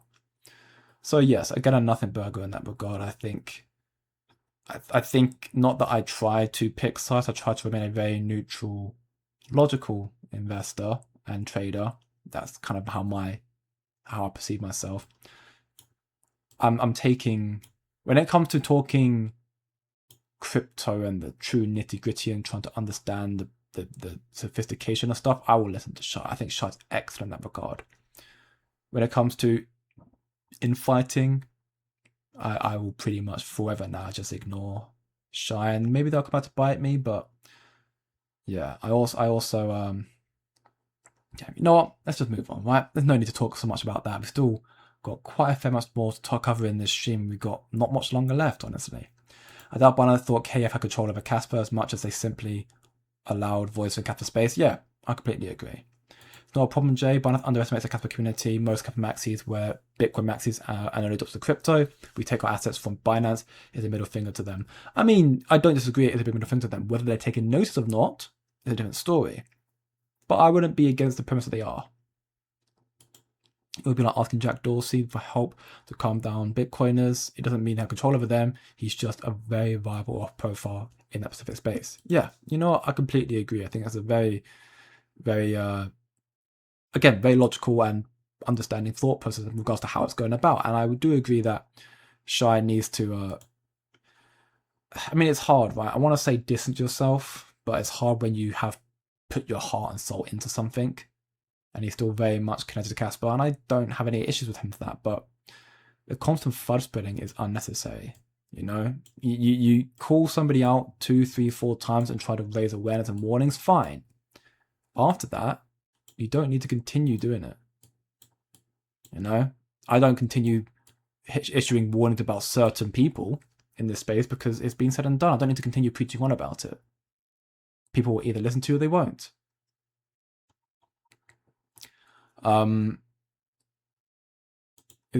So yes, again, a nothing burger in that regard. I think not that I try to pick sides. I try to remain a very neutral logical investor and trader. That's kind of how I perceive myself. I'm taking, when it comes to talking crypto and the true nitty gritty and trying to understand the sophistication of stuff, I will listen to Shai. I think Shai's excellent in that regard. When it comes to infighting, I will pretty much forever now just ignore Shai, and maybe they'll come out to bite me, but yeah, I also yeah, you know what? Let's just move on, right? There's no need to talk so much about that. We've still got quite a fair much more to cover in this stream. We've got not much longer left, honestly. I doubt Binance thought KF had control over Kaspa as much as they simply allowed voice and Kaspa space. Yeah, I completely agree. It's not a problem, Jay. Binance underestimates the Kaspa community. Most Kaspa maxis were Bitcoin maxis and only adopts the crypto. We take our assets from Binance is a middle finger to them. I mean, I don't disagree. It is a big middle finger to them. Whether they're taking notice or not is a different story. But I wouldn't be against the premise that they are. It would be like asking Jack Dorsey for help to calm down Bitcoiners. It doesn't mean they have control over them. He's just a very viable off profile in that specific space. Yeah, you know what? I completely agree. I think that's a very, very, again, very logical and understanding thought process in regards to how it's going about. And I do agree that Shai needs to, I mean, it's hard, right? I want to say distance yourself, but it's hard when you have put your heart and soul into something. And he's still very much connected to Kaspa, and I don't have any issues with him for that. But the constant fudge spreading is unnecessary. You know, you call somebody out 2, 3, 4 times and try to raise awareness and warnings, fine. After that, you don't need to continue doing it. You know, I don't continue issuing warnings about certain people in this space because it's been said and done. I don't need to continue preaching on about it. People will either listen to you or they won't. Is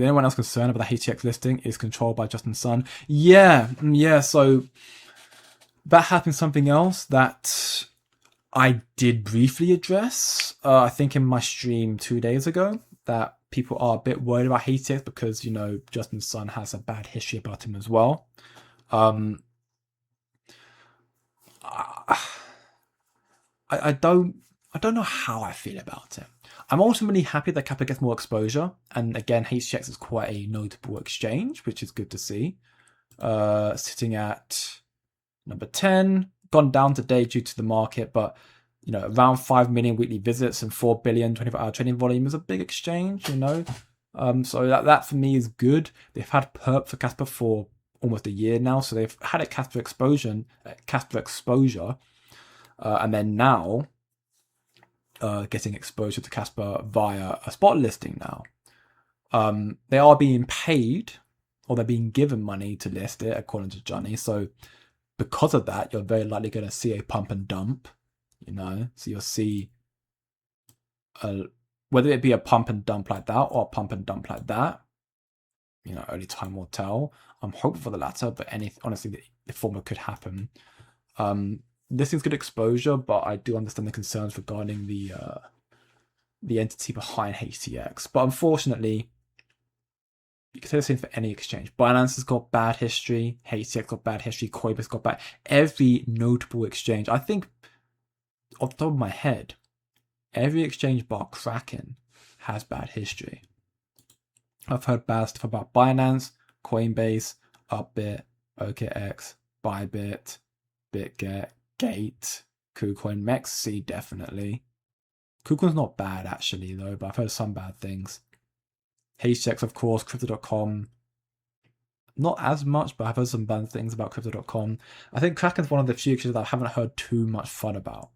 anyone else concerned about the HTX listing is controlled by Justin Sun? Yeah. So that happened. Something else that I did briefly address, I think in my stream 2 days ago, that people are a bit worried about HTX because, you know, Justin Sun has a bad history about him as well. I don't know how I feel about it. I'm ultimately happy that Kappa gets more exposure, and again, HTX is quite a notable exchange, which is good to see. Sitting at number 10, gone down today due to the market, but you know, around 5 million weekly visits and 4 billion 24-hour trading volume is a big exchange, you know. So that for me is good. They've had perp for Kaspa for almost a year now, so they've had a Kaspa exposure, and then now getting exposure to Kaspa via a spot listing now. They are being paid, or they're being given money to list it, according to Johnny. So because of that, you're very likely going to see a pump and dump, you know. So you'll see whether it be a pump and dump like that or a pump and dump like that, you know, only time will tell. I'm hoping for the latter, but honestly, the former could happen. This is good exposure, but I do understand the concerns regarding the entity behind HTX. But unfortunately, you can say the same for any exchange. Binance has got bad history, HTX got bad history, Coinbase got bad. Every notable exchange, I think, off the top of my head, every exchange bar Kraken has bad history. I've heard bad stuff about Binance, Coinbase, Upbit, OKX, Bybit, BitGet, Gate, KuCoin, Mexi, definitely. KuCoin's not bad actually though, but I've heard some bad things. HTX, of course, Crypto.com, not as much, but I've heard some bad things about Crypto.com. I think Kraken's one of the few exchanges that I haven't heard too much fun about.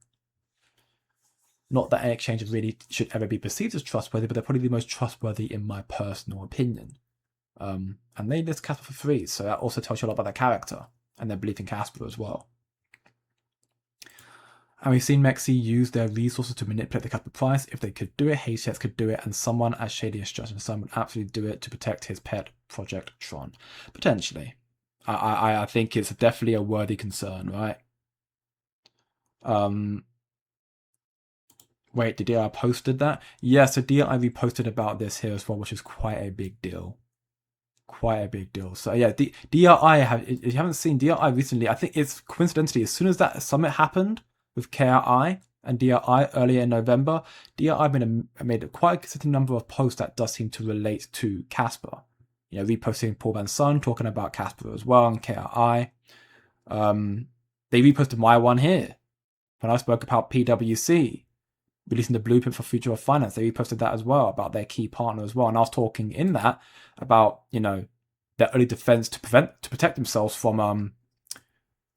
Not that any exchange really should ever be perceived as trustworthy, but they're probably the most trustworthy in my personal opinion. And they list Kaspa for free, so that also tells you a lot about their character and their belief in Kaspa as well. And we've seen Mexi use their resources to manipulate the Kaspa price. If they could do it, HTX could do it, and someone as shady as Justin Sun would absolutely do it to protect his pet project Tron. Potentially. I think it's definitely a worthy concern, right? Wait, did DI posted that? Yeah, so DI reposted about this here as well, which is quite a big deal. Quite a big deal. So yeah, DI, if you haven't seen DI recently, I think it's coincidentally, as soon as that summit happened with KRI and DII earlier in November. DII made quite a consistent number of posts that does seem to relate to Kaspa. You know, reposting Paul Van Sun talking about Kaspa as well and KRI. They reposted my one here when I spoke about PwC releasing the blueprint for future of finance. They reposted that as well about their key partner as well, and I was talking in that about, you know, their early defense to protect themselves from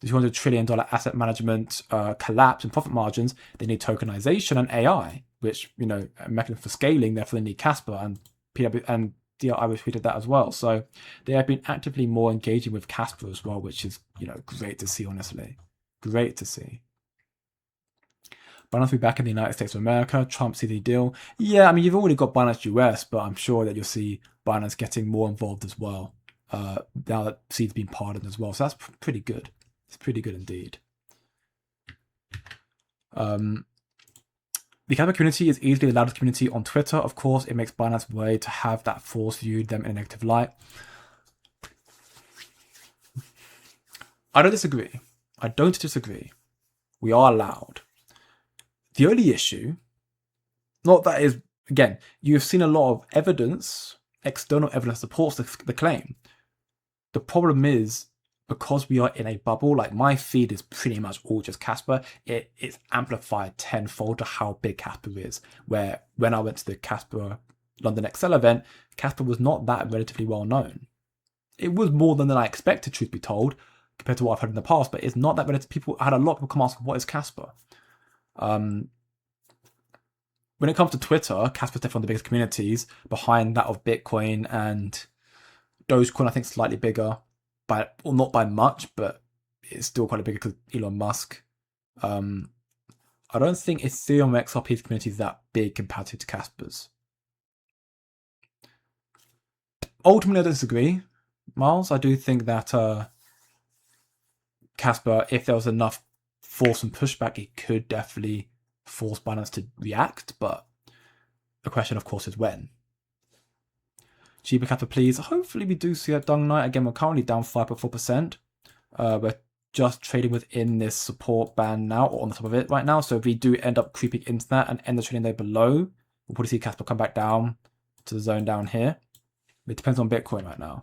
the $200 trillion asset management collapse in profit margins. They need tokenization and AI, which, you know, a mechanism for scaling. Therefore, they need Kaspa, and DII retweeted that as well. So they have been actively more engaging with Kaspa as well, which is, you know, great to see. Honestly, great to see. Binance will be back in the United States of America. Trump see the deal. Yeah, I mean, you've already got Binance US, but I'm sure that you'll see Binance getting more involved as well. Now that Seed's been pardoned as well. So that's pretty good. It's pretty good indeed. The Kaspa community is easily the loudest community on Twitter. Of course, it makes Binance way to have that force view them in a negative light. I don't disagree. We are loud. The only issue, not that is, again, you've seen a lot of evidence, external evidence supports the claim. The problem is, because we are in a bubble, like my feed is pretty much all just Kaspa, it's amplified tenfold to how big Kaspa is. Where when I went to the Kaspa London Excel event, Kaspa was not that relatively well known. It was more than I expected, truth be told, compared to what I've heard in the past, but it's not that relative. I had a lot of people come ask, what is Kaspa? When it comes to Twitter, Kaspa is definitely one of the biggest communities, behind that of Bitcoin and Dogecoin. I think slightly bigger, not by much, but it's still quite a bigger because Elon Musk. I don't think Ethereum XRP's community is that big compared to Kaspa's. Ultimately, I disagree, Miles. I do think that Kaspa, if there was enough force and pushback, it could definitely force Binance to react, but the question, of course, is when. Cheaper Kaspa, please. Hopefully we do see a dung night. Again, we're currently down 5.4%. We're just trading within this support band now, or on the top of it right now. So if we do end up creeping into that and end the trading there below, we'll probably see Kaspa come back down to the zone down here. It depends on Bitcoin right now.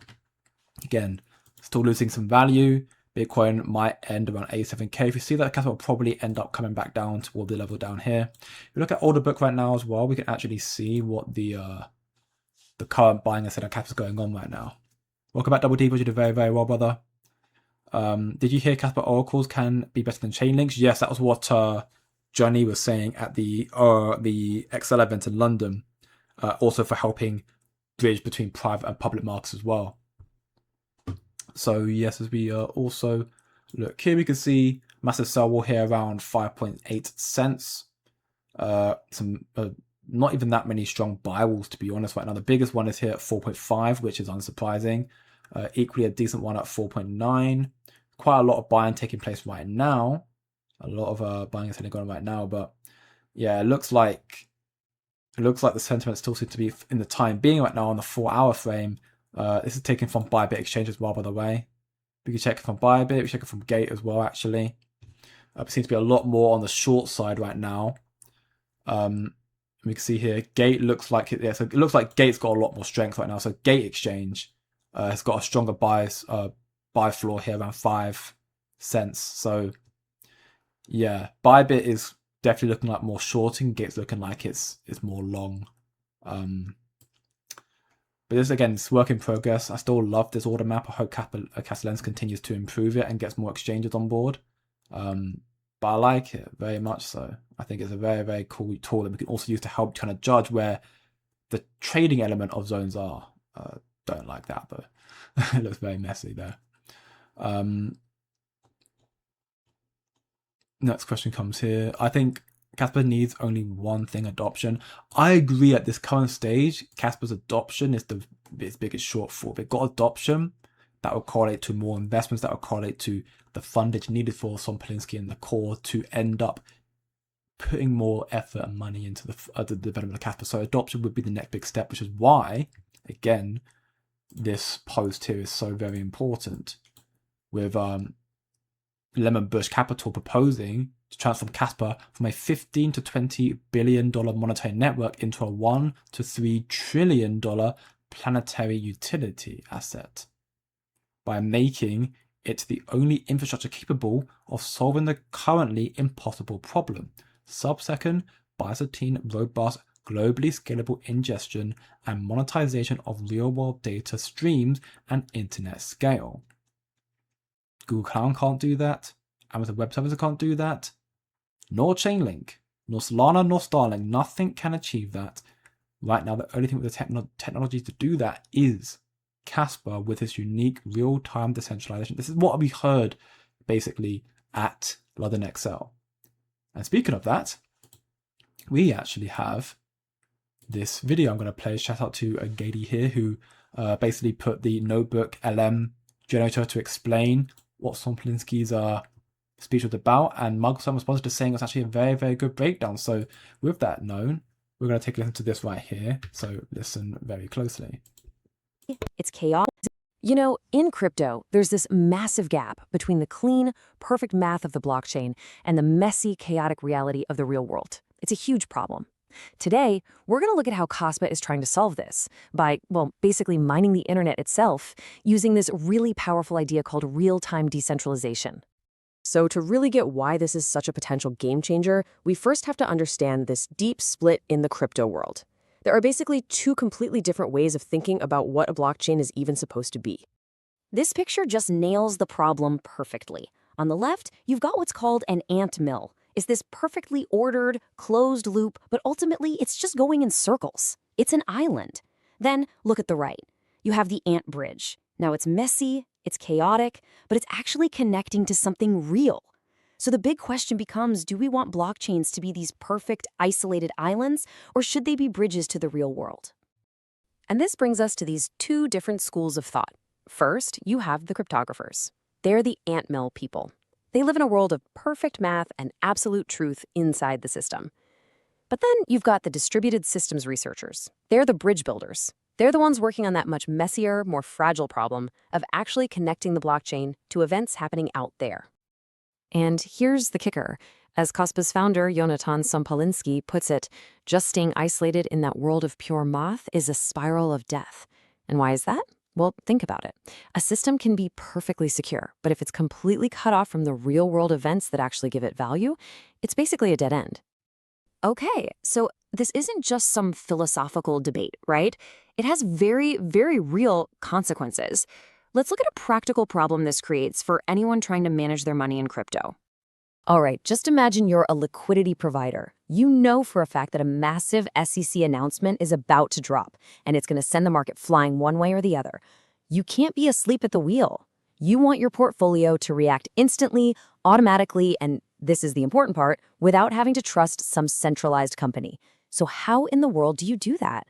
Again, still losing some value. Bitcoin might end around 87k. If you see that, Kaspa will probably end up coming back down toward the level down here. If you look at order book right now as well, we can actually see what the current buying and selling Kaspa is going on right now. Welcome back, Double D. You did very, very well, brother. Did you hear Kaspa oracles can be better than chain links? Yes, that was what Johnny was saying at the Excel event in London. Also for helping bridge between private and public markets as well. So yes, as we also look here, we can see massive sell wall here around 5.8 cents. Some not even that many strong buy walls, to be honest, right now. The biggest one is here at 4.5, which is unsurprising. Equally a decent one at 4.9. Quite a lot of buying taking place right now. A lot of buying is going on right now, but yeah, it looks like the sentiment still seems to be in the time being right now on the 4-hour frame. This is taken from Bybit Exchange as well, by the way. We can check it from Bybit. We can check it from Gate as well, actually. It seems to be a lot more on the short side right now. We can see here, Gate looks like it. Yeah, so it looks like Gate's got a lot more strength right now. So Gate Exchange has got a stronger buy floor here around 5 cents. So yeah, Bybit is definitely looking like more shorting. Gate's looking like it's more long. But this, again, it's work in progress. I still love this order map. I hope Castellans continues to improve it and gets more exchanges on board. But I like it very much so. I think it's a very, very cool tool that we can also use to help kind of judge where the trading element of zones are. Don't like that, though. It looks very messy there. Next question comes here. I think Kaspa needs only one thing, adoption. I agree at this current stage, Kaspa's adoption is its biggest shortfall. If it got adoption, that will correlate to more investments, that will correlate to the fundage needed for Son Polinsky and the core to end up putting more effort and money into the development of Kaspa. So adoption would be the next big step, which is why, again, this post here is so very important. With Lemon Bush Capital proposing to transform Kaspa from a $15 to $20 billion monetary network into a $1 to $3 trillion planetary utility asset, by making it the only infrastructure capable of solving the currently impossible problem: sub-second, byzantine, robust, globally scalable ingestion and monetization of real-world data streams and internet scale. Google Cloud can't do that. Amazon Web Services can't do that. Nor Chainlink, nor Solana, nor Starlink. Nothing can achieve that. Right now, the only thing with the technology to do that is Kaspa with its unique real-time decentralization. This is what we heard basically at London Excel. And speaking of that, we actually have this video I'm going to play. Shout out to Gady here, who basically put the notebook LM generator to explain what Somplinsky's speech was about, and Microsoft responded to saying it was actually a very, very good breakdown. So with that known, we're going to take a listen to this right here. So listen very closely. It's chaos. You know, in crypto, there's this massive gap between the clean, perfect math of the blockchain and the messy, chaotic reality of the real world. It's a huge problem. Today, we're going to look at how Kaspa is trying to solve this by, well, basically mining the internet itself using this really powerful idea called real-time decentralization. So to really get why this is such a potential game changer, we first have to understand this deep split in the crypto world. There are basically two completely different ways of thinking about what a blockchain is even supposed to be. This picture just nails the problem perfectly. On the left, you've got what's called an ant mill. It's this perfectly ordered, closed loop, but ultimately it's just going in circles. It's an island. Then look at the right. You have the ant bridge. Now it's messy, it's chaotic, but it's actually connecting to something real. So the big question becomes, do we want blockchains to be these perfect, isolated islands, or should they be bridges to the real world? And this brings us to these two different schools of thought. First, you have the cryptographers. They're the ant mill people. They live in a world of perfect math and absolute truth inside the system. But then you've got the distributed systems researchers. They're the bridge builders. They're the ones working on that much messier, more fragile problem of actually connecting the blockchain to events happening out there. And here's the kicker. As Kaspa's founder, Jonathan Somplinsky, puts it, just staying isolated in that world of pure math is a spiral of death. And why is that? Well, think about it. A system can be perfectly secure, but if it's completely cut off from the real-world events that actually give it value, it's basically a dead end. Okay, so this isn't just some philosophical debate, right? It has very, very real consequences. Let's look at a practical problem this creates for anyone trying to manage their money in crypto. All right, just imagine you're a liquidity provider. You know for a fact that a massive SEC announcement is about to drop, and it's going to send the market flying one way or the other. You can't be asleep at the wheel. You want your portfolio to react instantly, automatically, and this is the important part, without having to trust some centralized company. So how in the world do you do that?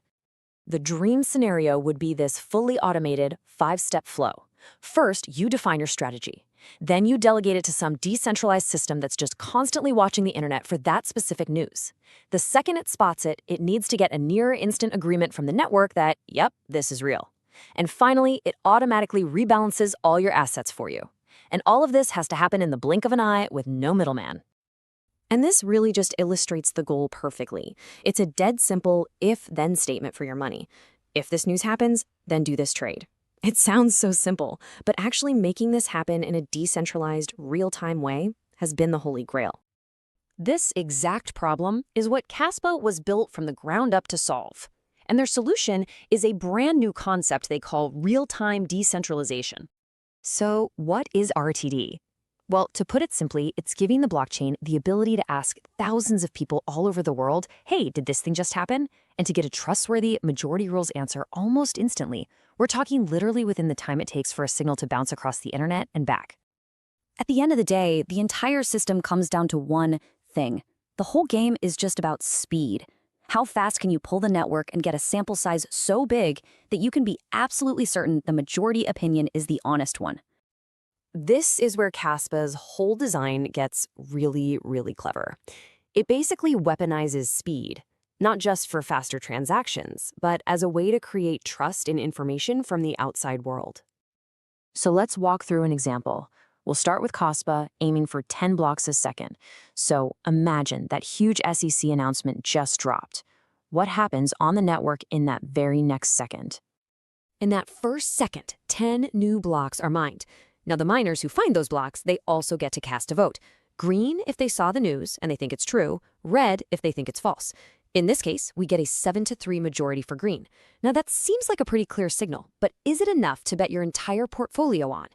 The dream scenario would be this fully automated 5-step flow. First, you define your strategy. Then you delegate it to some decentralized system that's just constantly watching the internet for that specific news. The second it spots it, it needs to get a near-instant agreement from the network that, yep, this is real. And finally, it automatically rebalances all your assets for you. And all of this has to happen in the blink of an eye with no middleman. And this really just illustrates the goal perfectly. It's a dead simple if-then statement for your money. If this news happens, then do this trade. It sounds so simple, but actually making this happen in a decentralized, real-time way has been the holy grail. This exact problem is what Kaspa was built from the ground up to solve. And their solution is a brand new concept they call real-time decentralization. So what is RTD? Well, to put it simply, it's giving the blockchain the ability to ask thousands of people all over the world, hey, did this thing just happen? And to get a trustworthy majority rules answer almost instantly. We're talking literally within the time it takes for a signal to bounce across the internet and back. At the end of the day, the entire system comes down to one thing. The whole game is just about speed. How fast can you pull the network and get a sample size so big that you can be absolutely certain the majority opinion is the honest one? This is where Kaspa's whole design gets really, really clever. It basically weaponizes speed, not just for faster transactions, but as a way to create trust in information from the outside world. So let's walk through an example. We'll start with Kaspa, aiming for 10 blocks a second. So imagine that huge SEC announcement just dropped. What happens on the network in that very next second? In that first second, 10 new blocks are mined. Now, the miners who find those blocks, they also get to cast a vote. Green if they saw the news and they think it's true, red if they think it's false. In this case, we get a 7-3 majority for green. Now, that seems like a pretty clear signal, but is it enough to bet your entire portfolio on?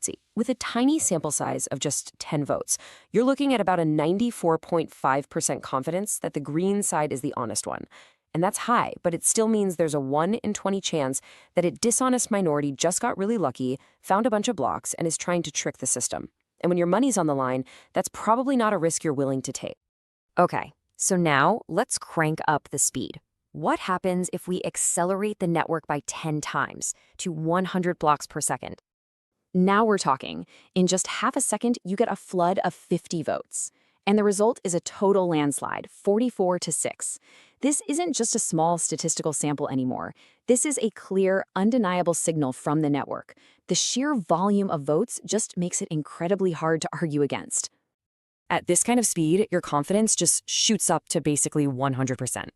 See, with a tiny sample size of just 10 votes, you're looking at about a 94.5% confidence that the green side is the honest one. And that's high, but it still means there's a 1 in 20 chance that a dishonest minority just got really lucky, found a bunch of blocks, and is trying to trick the system. And when your money's on the line, that's probably not a risk you're willing to take. Okay, so now let's crank up the speed. What happens if we accelerate the network by 10 times to 100 blocks per second? Now we're talking. In just half a second, you get a flood of 50 votes. And the result is a total landslide, 44-6. This isn't just a small statistical sample anymore. This is a clear, undeniable signal from the network. The sheer volume of votes just makes it incredibly hard to argue against. At this kind of speed, your confidence just shoots up to basically 100%.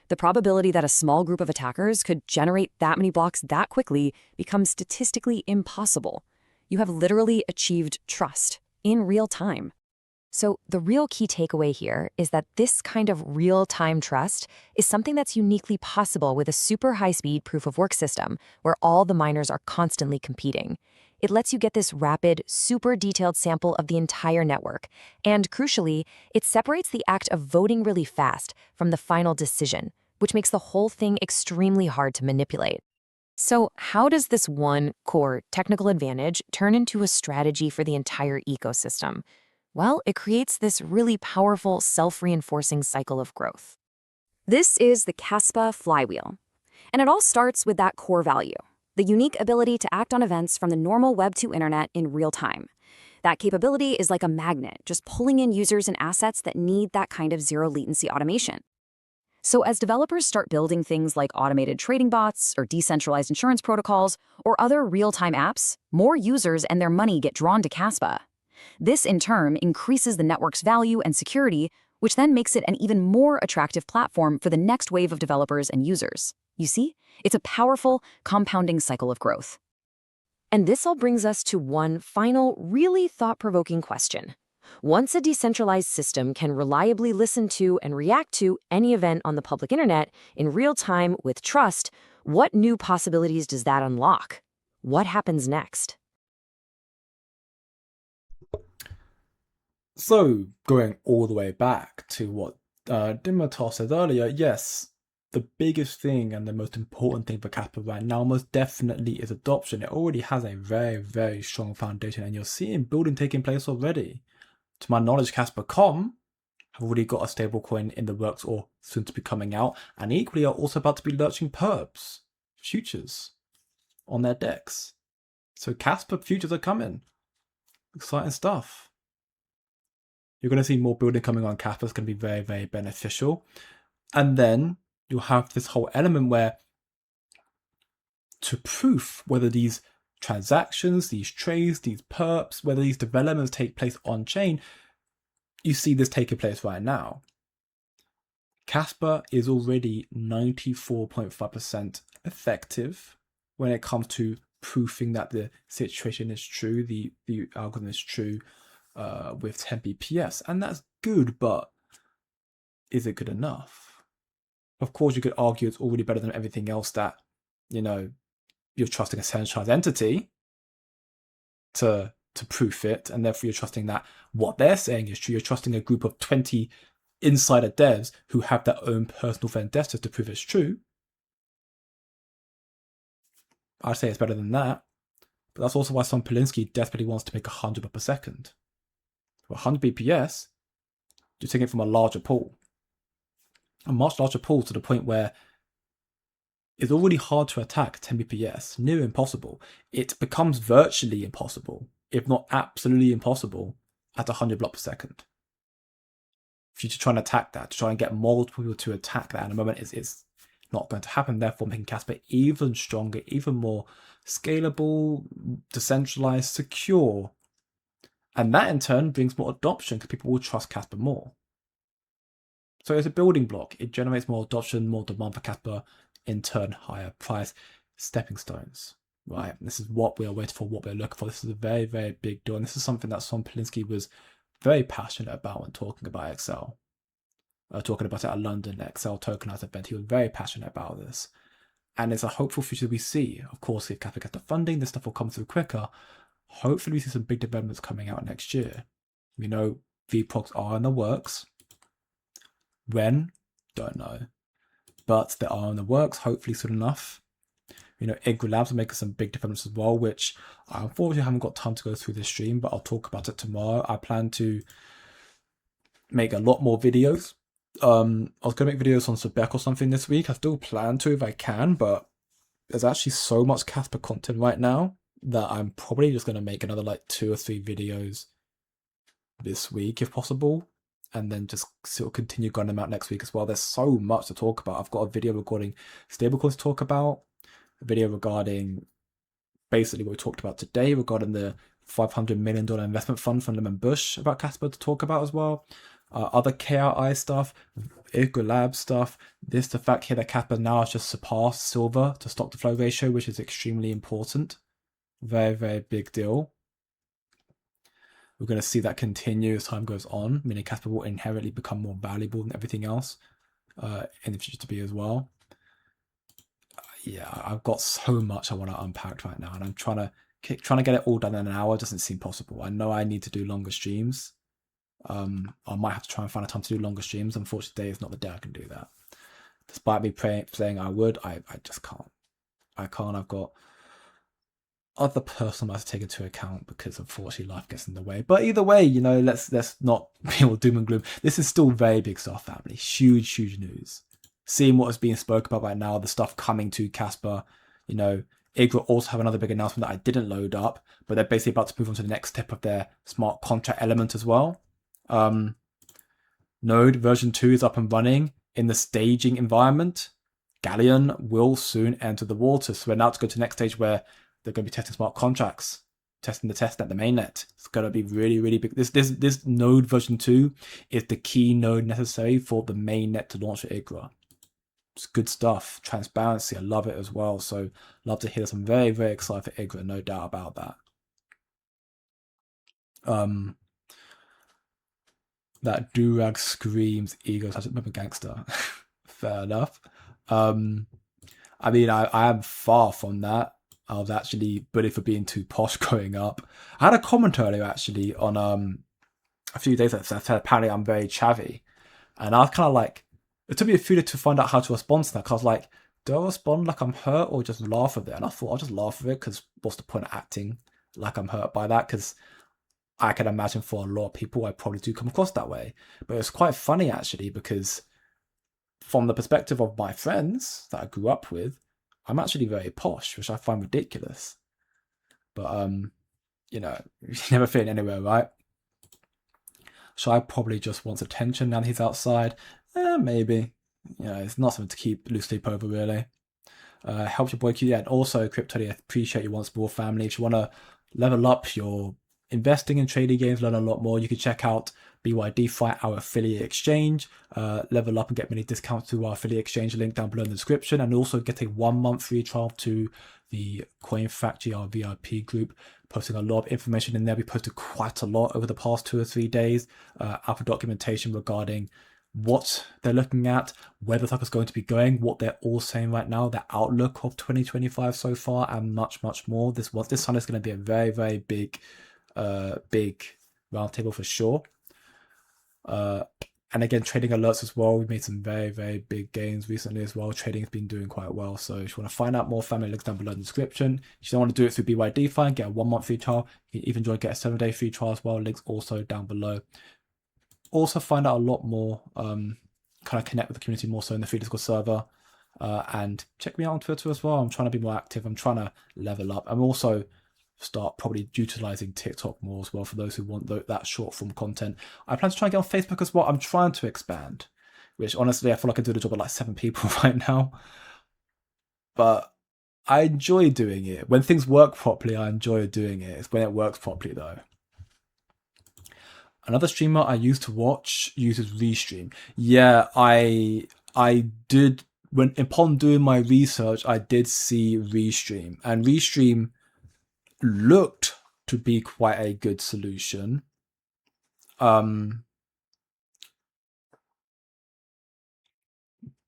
The probability that a small group of attackers could generate that many blocks that quickly becomes statistically impossible. You have literally achieved trust in real time. So the real key takeaway here is that this kind of real-time trust is something that's uniquely possible with a super high-speed proof-of-work system where all the miners are constantly competing. It lets you get this rapid, super detailed sample of the entire network. And crucially, it separates the act of voting really fast from the final decision, which makes the whole thing extremely hard to manipulate. So how does this one core technical advantage turn into a strategy for the entire ecosystem? Well, it creates this really powerful self-reinforcing cycle of growth. This is the Kaspa flywheel. And it all starts with that core value, the unique ability to act on events from the normal Web 2 internet in real time. That capability is like a magnet, just pulling in users and assets that need that kind of zero latency automation. So as developers start building things like automated trading bots or decentralized insurance protocols or other real-time apps, more users and their money get drawn to Kaspa. This, in turn, increases the network's value and security, which then makes it an even more attractive platform for the next wave of developers and users. You see, it's a powerful, compounding cycle of growth. And this all brings us to one final, really thought-provoking question. Once a decentralized system can reliably listen to and react to any event on the public internet in real time with trust, what new possibilities does that unlock? What happens next? So, going all the way back to what Dimitar said earlier, yes, the biggest thing and the most important thing for Kaspa right now most definitely is adoption. It already has a very, very strong foundation, and you're seeing building taking place already. To my knowledge, Kaspa.com have already got a stablecoin in the works or soon to be coming out, and equally are also about to be launching perps, futures, on their decks. So Kaspa futures are coming. Exciting stuff. You're going to see more building coming on Kaspa. It's going to be very, very beneficial. And then you'll have this whole element where to proof whether these transactions, these trades, these perps, whether these developments take place on chain, you see this taking place right now. Kaspa is already 94.5% effective when it comes to proofing that the situation is true, the algorithm is true with 10 BPS. And that's good, but is it good enough? Of course, you could argue it's already better than everything else that, you're trusting a centralized entity to proof it, and therefore you're trusting that what they're saying is true. You're trusting a group of 20 insider devs who have their own personal vendettas to prove it's true. I'd say it's better than that. But that's also why Son Polinsky desperately wants to make 100 per second. For 100 BPS, you're taking it from a larger pool. A much larger pool to the point where it's already hard to attack 10 BPS, near impossible. It becomes virtually impossible, if not absolutely impossible, at 100 blocks per second. For you to try and attack that, to try and get multiple people to attack that in a moment, it's not going to happen. Therefore, making Kaspa even stronger, even more scalable, decentralized, secure And that in turn brings more adoption because people will trust Kaspa more. So it's a building block. It generates more adoption, more demand for Kaspa, in turn, higher price, stepping stones, right? This is what we are waiting for, what we're looking for. This is a very, very big deal. And this is something that Son Polinsky was very passionate about when talking about Excel. Talking about it at London Excel tokenized event. He was very passionate about this. And it's a hopeful future we see. Of course, if Kaspa gets the funding, this stuff will come through quicker. Hopefully we see some big developments coming out next year. We know VPROCs are in the works. When? Don't know. But they are in the works, hopefully soon enough. Igralabs are making some big developments as well, which I unfortunately haven't got time to go through this stream, but I'll talk about it tomorrow. I plan to make a lot more videos. I was going to make videos on Cashback or something this week. I still plan to if I can, but there's actually so much Kaspa content right now that I'm probably just going to make another like 2 or 3 videos this week if possible, and then just sort of continue going them out next week as well. There's so much to talk about. I've got a video regarding stablecoins to talk about, a video regarding basically what we talked about today regarding the $500 million investment fund from Lemon Bush about Kaspa to talk about as well. Other KRI stuff, Igralabs stuff. The fact here that Kaspa now has just surpassed silver to stock to flow ratio, which is extremely important. Very, very big deal. We're going to see that continue as time goes on, meaning Kaspa will inherently become more valuable than everything else in the future to be as well. Yeah, I've got so much I want to unpack right now, and I'm trying to get it all done in an hour doesn't seem possible. I know I need to do longer streams. I might have to try and find a time to do longer streams. Unfortunately, today is not the day I can do that. Despite me saying I would, I just can't. I've got other personal matters to take into account because unfortunately life gets in the way. But either way, let's not be all doom and gloom. This is still very big stuff, family. Huge news. Seeing what is being spoke about right now, the stuff coming to Kaspa, Igra also have another big announcement that I didn't load up, but they're basically about to move on to the next step of their smart contract element as well. Node version 2 is up and running in the staging environment. Galleon will soon enter the water. So we're now to go to the next stage where they're going to be testing smart contracts, testing the testnet, the mainnet. It's going to be really big. This node version 2 is the key node necessary for the mainnet to launch with Igra. It's good stuff. Transparency, I love it as well. So love to hear this. I'm very excited for Igra, no doubt about that. That Durag screams ego such a gangster. Fair enough. I mean, I am far from that. I was actually bullied for being too posh growing up. I had a comment earlier actually on a few days ago that said apparently I'm very chavvy, and I was kind of like, it took me a few days to find out how to respond to that. Cause I was like, do I respond like I'm hurt or just laugh at it? And I thought I'll just laugh at it because what's the point of acting like I'm hurt by that? Because I can imagine for a lot of people I probably do come across that way. But it's quite funny actually because from the perspective of my friends that I grew up with, I'm actually very posh, which I find ridiculous. But you never fit anywhere, right? Shy probably just wants attention now that he's outside. Maybe. It's not something to keep loose sleep over, really. Helps your boy Q. Yeah, and also, Crypto, I appreciate you once more, family. If you want to level up your investing in trading games, learn a lot more, you can check out BYDFI, our affiliate exchange. Level up and get many discounts through our affiliate exchange link down below in the description, and also get a 1-month free trial to the Coin Factory, our VIP group. Posting a lot of information in there. We posted quite a lot over the past 2 or 3 days. Alpha documentation regarding what they're looking at, where the is going to be going, what they're all saying right now, the outlook of 2025 so far, and much more. This Sunday is going to be a very big roundtable for sure. And again, trading alerts as well. We've made some very big gains recently as well. Trading has been doing quite well. So if you want to find out more, family, links down below in the description. If you don't want to do it through BYDFI and get a 1-month free trial, you can even get a 7-day free trial as well. Links also down below. Also find out a lot more, kind of connect with the community more so in the free Discord server. And check me out on Twitter as well. I'm trying to be more active. I'm trying to level up. I'm also start probably utilizing TikTok more as well for those who want that short form content. I plan to try and get on Facebook as well. I'm trying to expand, which honestly I feel like I do the job of like 7 people right now, but I enjoy doing it. When things work properly, I enjoy doing it. It's when it works properly though. Another streamer I used to watch uses Restream. Yeah, I did when upon doing my research, I did see Restream, and Restream looked to be quite a good solution. But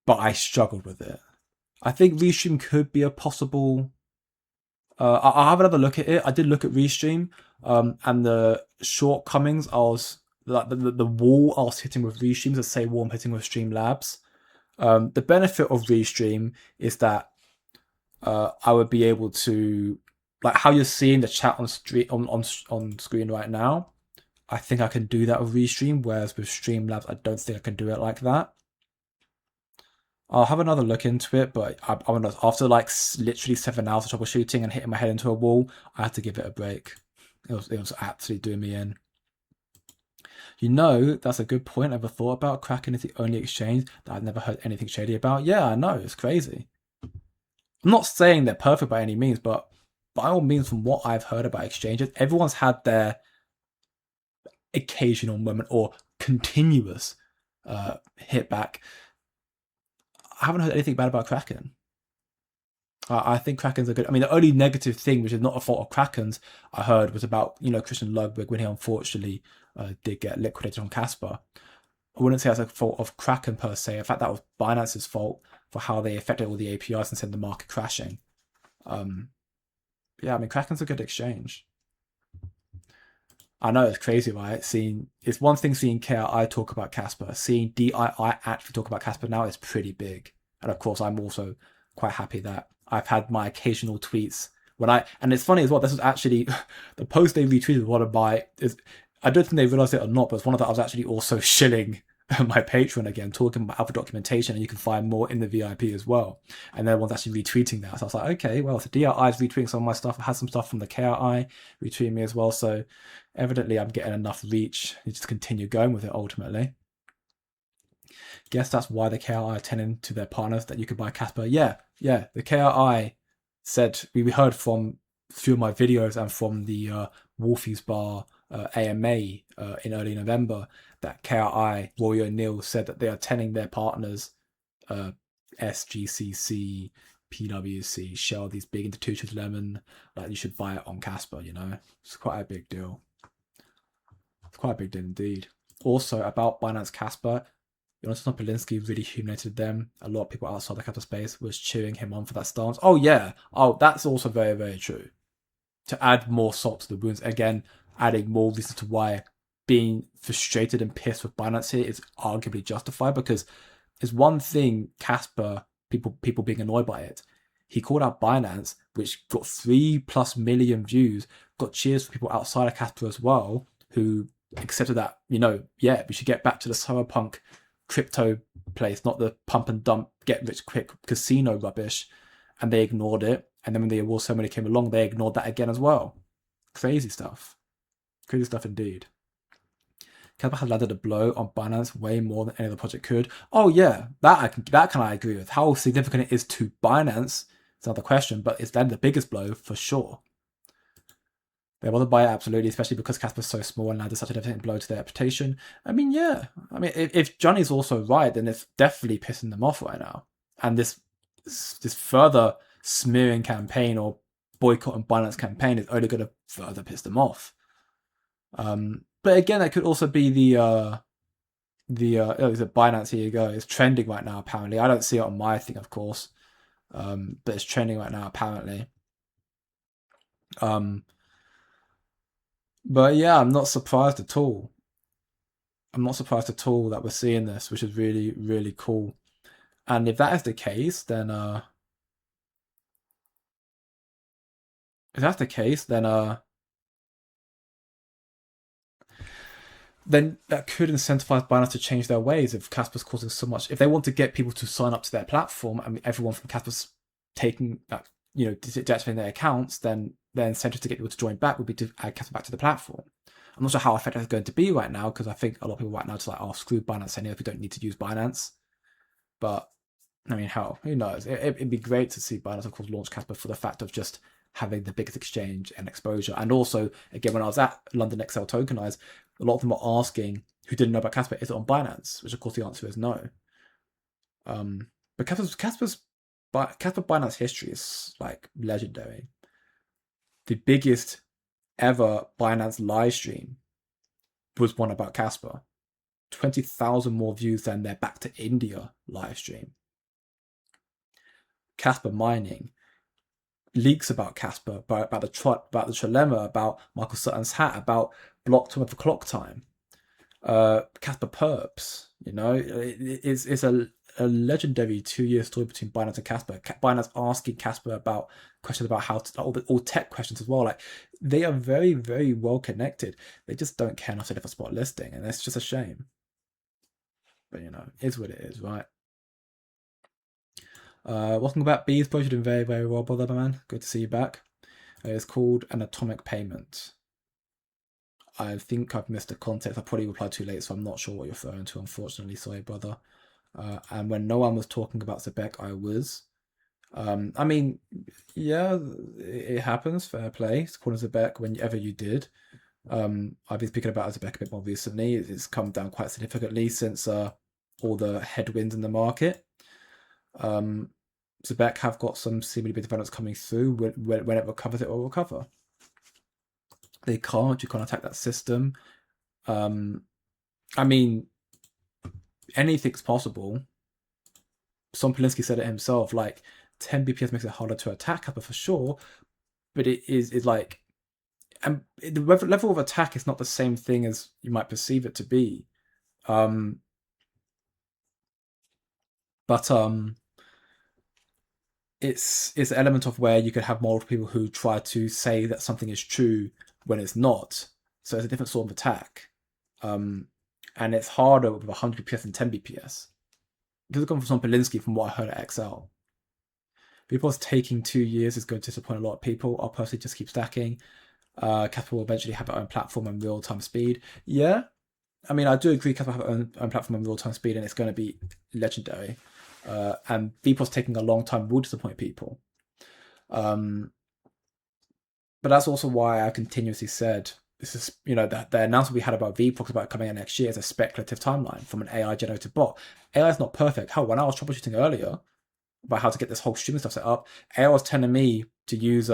I struggled with it. I think Restream could be a possible. I'll have another look at it. I did look at Restream, and the shortcomings I was like the wall I was hitting with Restream is the same wall I'm hitting with Streamlabs. The benefit of Restream is that I would be able to, like how you're seeing the chat on screen right now. I think I can do that with Restream, whereas with Streamlabs, I don't think I can do it like that. I'll have another look into it, but after like literally 7 hours of troubleshooting and hitting my head into a wall, I had to give it a break. It was absolutely doing me in. You know, that's a good point. I never thought about. Kraken is the only exchange that I've never heard anything shady about. Yeah, I know, it's crazy. I'm not saying they're perfect by any means, but by all means, from what I've heard about exchanges, everyone's had their occasional moment or continuous hit back. I haven't heard anything bad about Kraken. I think Kraken's a good. I mean, the only negative thing, which is not a fault of Kraken's, I heard was about Christian Ludwig when he unfortunately did get liquidated on Kaspa. I wouldn't say that's a fault of Kraken per se. In fact, that was Binance's fault for how they affected all the APIs and sent the market crashing. Yeah, I mean, Kraken's a good exchange. I know it's crazy, right? It's one thing seeing KI talk about Kaspa. Seeing DII actually talk about Kaspa now is pretty big. And of course, I'm also quite happy that I've had my occasional tweets and it's funny as well. This was actually the post they retweeted. I don't think they realized it or not, but it's one of that I was actually also shilling my Patreon again, talking about alpha documentation, and you can find more in the VIP as well. And everyone's actually retweeting that. So I was like, okay, well, if the DRI is retweeting some of my stuff, I had some stuff from the KRI retweeting me as well. So evidently I'm getting enough reach. You just continue going with it ultimately. Guess that's why the KRI are telling to their partners that you could buy Kaspa. Yeah. The KRI said, we heard from through my videos and from the Wolfie's Bar AMA in early November that KRI, Roy O'Neill, said that they are telling their partners, SGCC, PwC, Shell, these big institutions, Lemon, like you should buy it on Kaspa, It's quite a big deal. It's quite a big deal indeed. Also, about Binance Kaspa, Jonathan Polinsky really humiliated them. A lot of people outside the Kaspa space was cheering him on for that stance. Oh, yeah. Oh, that's also very, very true. To add more salt to the wounds, again, adding more reasons to why being frustrated and pissed with Binance here is arguably justified, because it's one thing Kaspa, people being annoyed by it. He called out Binance, which got 3+ million views, got cheers for people outside of Kaspa as well, who accepted that, yeah, we should get back to the cyberpunk crypto place, not the pump and dump, get rich quick casino rubbish. And they ignored it. And then when the award ceremony came along, they ignored that again as well. Crazy stuff. Crazy stuff indeed. Kaspa has landed a blow on Binance way more than any other project could. Oh yeah, that can I agree with. How significant it is to Binance is another question, but it's landed the biggest blow for sure. They want to buy it absolutely, especially because Kaspa's so small and landed such a devastating blow to their reputation. I mean, yeah. I mean, if Johnny's also right, then it's definitely pissing them off right now. And this further smearing campaign or boycott and Binance campaign is only going to further piss them off. But again, that could also be the Binance. Here you go. It's trending right now. Apparently, I don't see it on my thing, of course, but it's trending right now. Apparently. But yeah, I'm not surprised at all. I'm not surprised at all that we're seeing this, which is really, really cool. And if that is the case, then then that could incentivize Binance to change their ways. If Kaspa's causing so much, if they want to get people to sign up to their platform, I mean, everyone from Kaspa's taking that, deactivating their accounts, then their incentive to get people to join back would be to add Kaspa back to the platform. I'm not sure how effective it's going to be right now, because I think a lot of people right now are just like, oh, screw Binance anyway, we don't need to use Binance. But I mean, hell, who knows? It'd be great to see Binance, of course, launch Kaspa for the fact of just having the biggest exchange and exposure. And also, again, when I was at London XL Tokenize, a lot of them are asking who didn't know about Kaspa, is it on Binance? Which of course the answer is no. But Kaspa Binance history is like legendary. The biggest ever Binance live stream was one about Kaspa. 20,000 more views than their Back to India live stream. Kaspa mining, leaks about Kaspa, about the trilemma, about Michael Sutton's hat, about block time of the clock time, Kaspa perps. You know, it's a legendary 2-year story between Binance and Kaspa. Binance asking Kaspa about questions about how to, all tech questions as well. Like, they are very, very well connected. They just don't care enough to have a spot listing, and it's just a shame. But you know, it is what it is, right? Welcome back, Bees. Both you doing very, very well, brother, man. Good to see you back. It's called an atomic payment. I think I've missed the context. I probably replied too late, so I'm not sure what you're referring to, unfortunately. Sorry, brother. And when no one was talking about Zebek, I was. I mean, yeah, it happens. Fair play. It's calling Zebek whenever you did. I've been speaking about Zebek a bit more recently. It's come down quite significantly since all the headwinds in the market. Zebek have got some seemingly big developments coming through. When it recovers, it will recover. You can't attack that system. I mean, anything's possible. Son Polinsky said it himself, like 10 BPS makes it harder to attack Kappa for sure, but it is like, and the level of attack is not the same thing as you might perceive it to be. But it's an element of where you could have multiple people who try to say that something is true when it's not. So it's a different sort of attack. And it's harder with 100 BPS and 10 BPS. This is coming from Son Polinsky, from what I heard at XL. People's taking 2 years is going to disappoint a lot of people. I'll personally just keep stacking. Kaspa will eventually have their own platform and real-time speed. Yeah, I mean, I do agree Kaspa have their own platform and real-time speed, and it's going to be legendary. And VPOS taking a long time will disappoint people. But that's also why I continuously said, this is, you know, the announcement we had about VPOS about coming out next year is a speculative timeline from an AI-generated bot. AI is not perfect. Hell, when I was troubleshooting earlier about how to get this whole streaming stuff set up, AI was telling me to use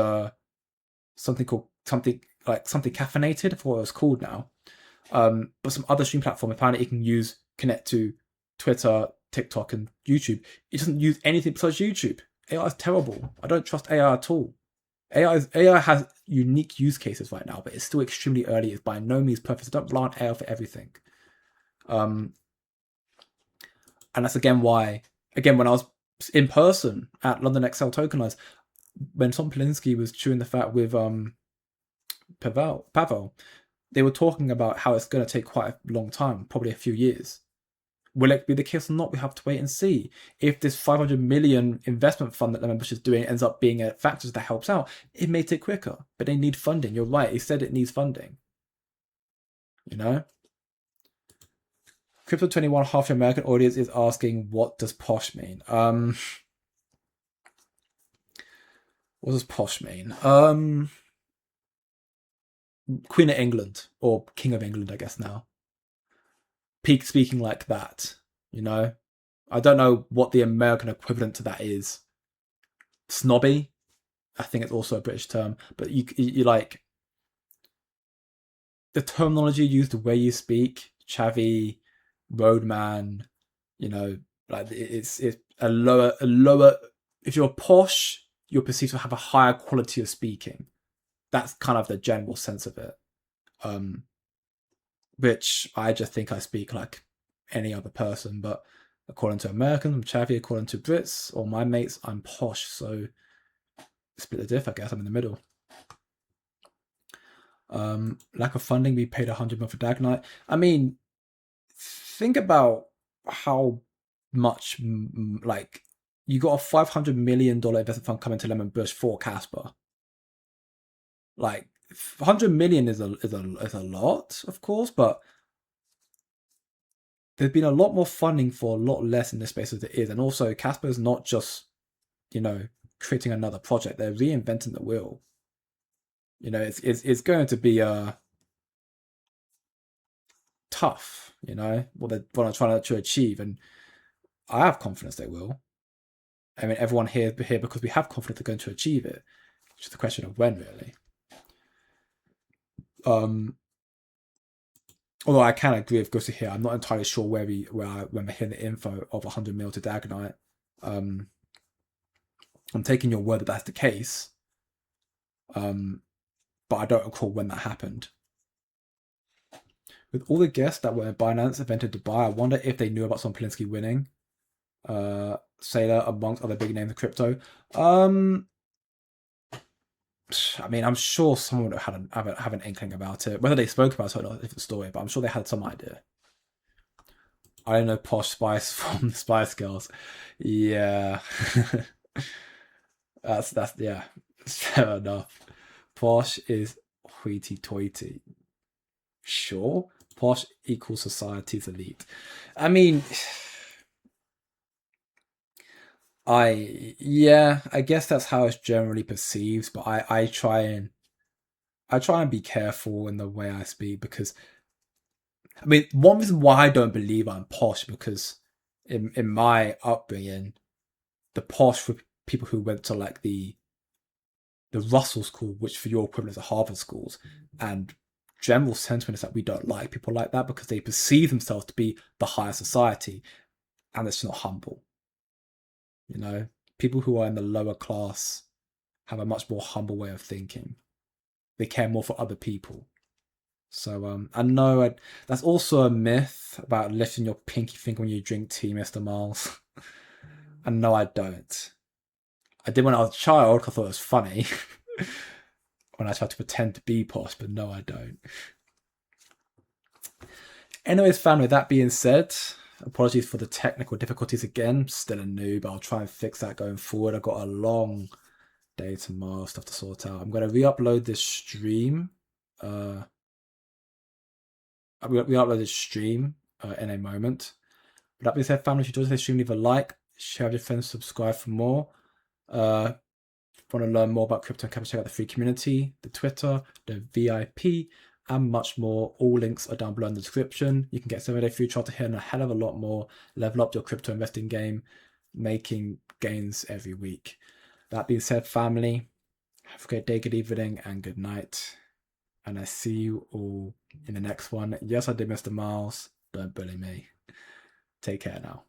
something caffeinated, for what it was called now. But some other stream platform, apparently it can connect to Twitter, TikTok, and YouTube. It doesn't use anything besides YouTube. AI is terrible. I don't trust AI at all. AI has unique use cases right now, but it's still extremely early. It's by no means perfect. So don't rely on AI for everything. And that's again why, when I was in person at London XL Tokenize, when Tom Polinsky was chewing the fat with Pavel, they were talking about how it's going to take quite a long time, probably a few years. Will it be the case or not? We have to wait and see. If this 500 million investment fund that the membership is doing ends up being a factor that helps out, it may take quicker, but they need funding. You're right. He said it needs funding. You know? Crypto 21, half your American audience is asking, what does posh mean? What does posh mean? Queen of England, or King of England, I guess now. Speaking like that, you know? I don't know what the American equivalent to that is. Snobby? I think it's also a British term, but you like the terminology used, the way you speak, chavvy, roadman, you know, like it's a lower. If you're posh, you're perceived to have a higher quality of speaking. That's kind of the general sense of it. Which I just think I speak like any other person, but according to Americans, I'm chavvy. According to Brits or my mates, I'm posh. So split the diff, I guess. I'm in the middle. Lack of funding. We paid 100 million for Dagnite. I mean, think about how much, like, you got a $500 million investment fund coming to Lemon Bush for Kaspa. Like, 100 million is a lot, of course, but there's been a lot more funding for a lot less in this space as it is. And also, Kaspa is not just, you know, creating another project. They're reinventing the wheel. You know, it's going to be tough, you know, what they're trying to achieve. And I have confidence they will. I mean, everyone here because we have confidence they're going to achieve it. It's just a question of when, really. Although I can agree with Gussie here, I'm not entirely sure when we're hearing the info of 100 mil to Dagonite. I'm taking your word that that's the case, but I don't recall when that happened. With all the guests that were in Binance event in Dubai, I wonder if they knew about Polinsky winning. Sailor amongst other big names of crypto. I mean, I'm sure someone would have an inkling about it. Whether they spoke about it or not, is a different story, but I'm sure they had some idea. I don't know Posh Spice from the Spice Girls. Yeah. that's yeah. Fair enough. Posh is hoity toity. Sure. Posh equals society's elite. I mean, I guess that's how it's generally perceived, but I try and be careful in the way I speak, because I mean, one reason why I don't believe I'm posh, because in my upbringing, the posh were people who went to like the Russell School, which for your equivalent is Harvard schools, and general sentiment is that we don't like people like that because they perceive themselves to be the higher society, and it's not humble. You know, people who are in the lower class have a much more humble way of thinking. They care more for other people. So I know that's also a myth about lifting your pinky finger when you drink tea, Mr. Miles. And no, I don't. I did when I was a child because I thought it was funny when I tried to pretend to be posh, but no, I don't. Anyways, family, with that being said, apologies for the technical difficulties again. Still a noob, I'll try and fix that going forward. I've got a long day tomorrow, stuff to sort out. I'm going to re-upload this stream. I'm going to re-upload this stream in a moment. But that being said, family, if you enjoyed this stream, leave a like, share with your friends, subscribe for more. If you want to learn more about crypto and capital, check out the free community, the Twitter, the VIP, and much more. All links are down below in the description. You can get 7-day free trial to hear a hell of a lot more. Level up your crypto investing game, making gains every week. That being said, family, have a great day, good evening, and good night. And I see you all in the next one. Yes, I did, Mr. Miles. Don't bully me. Take care now.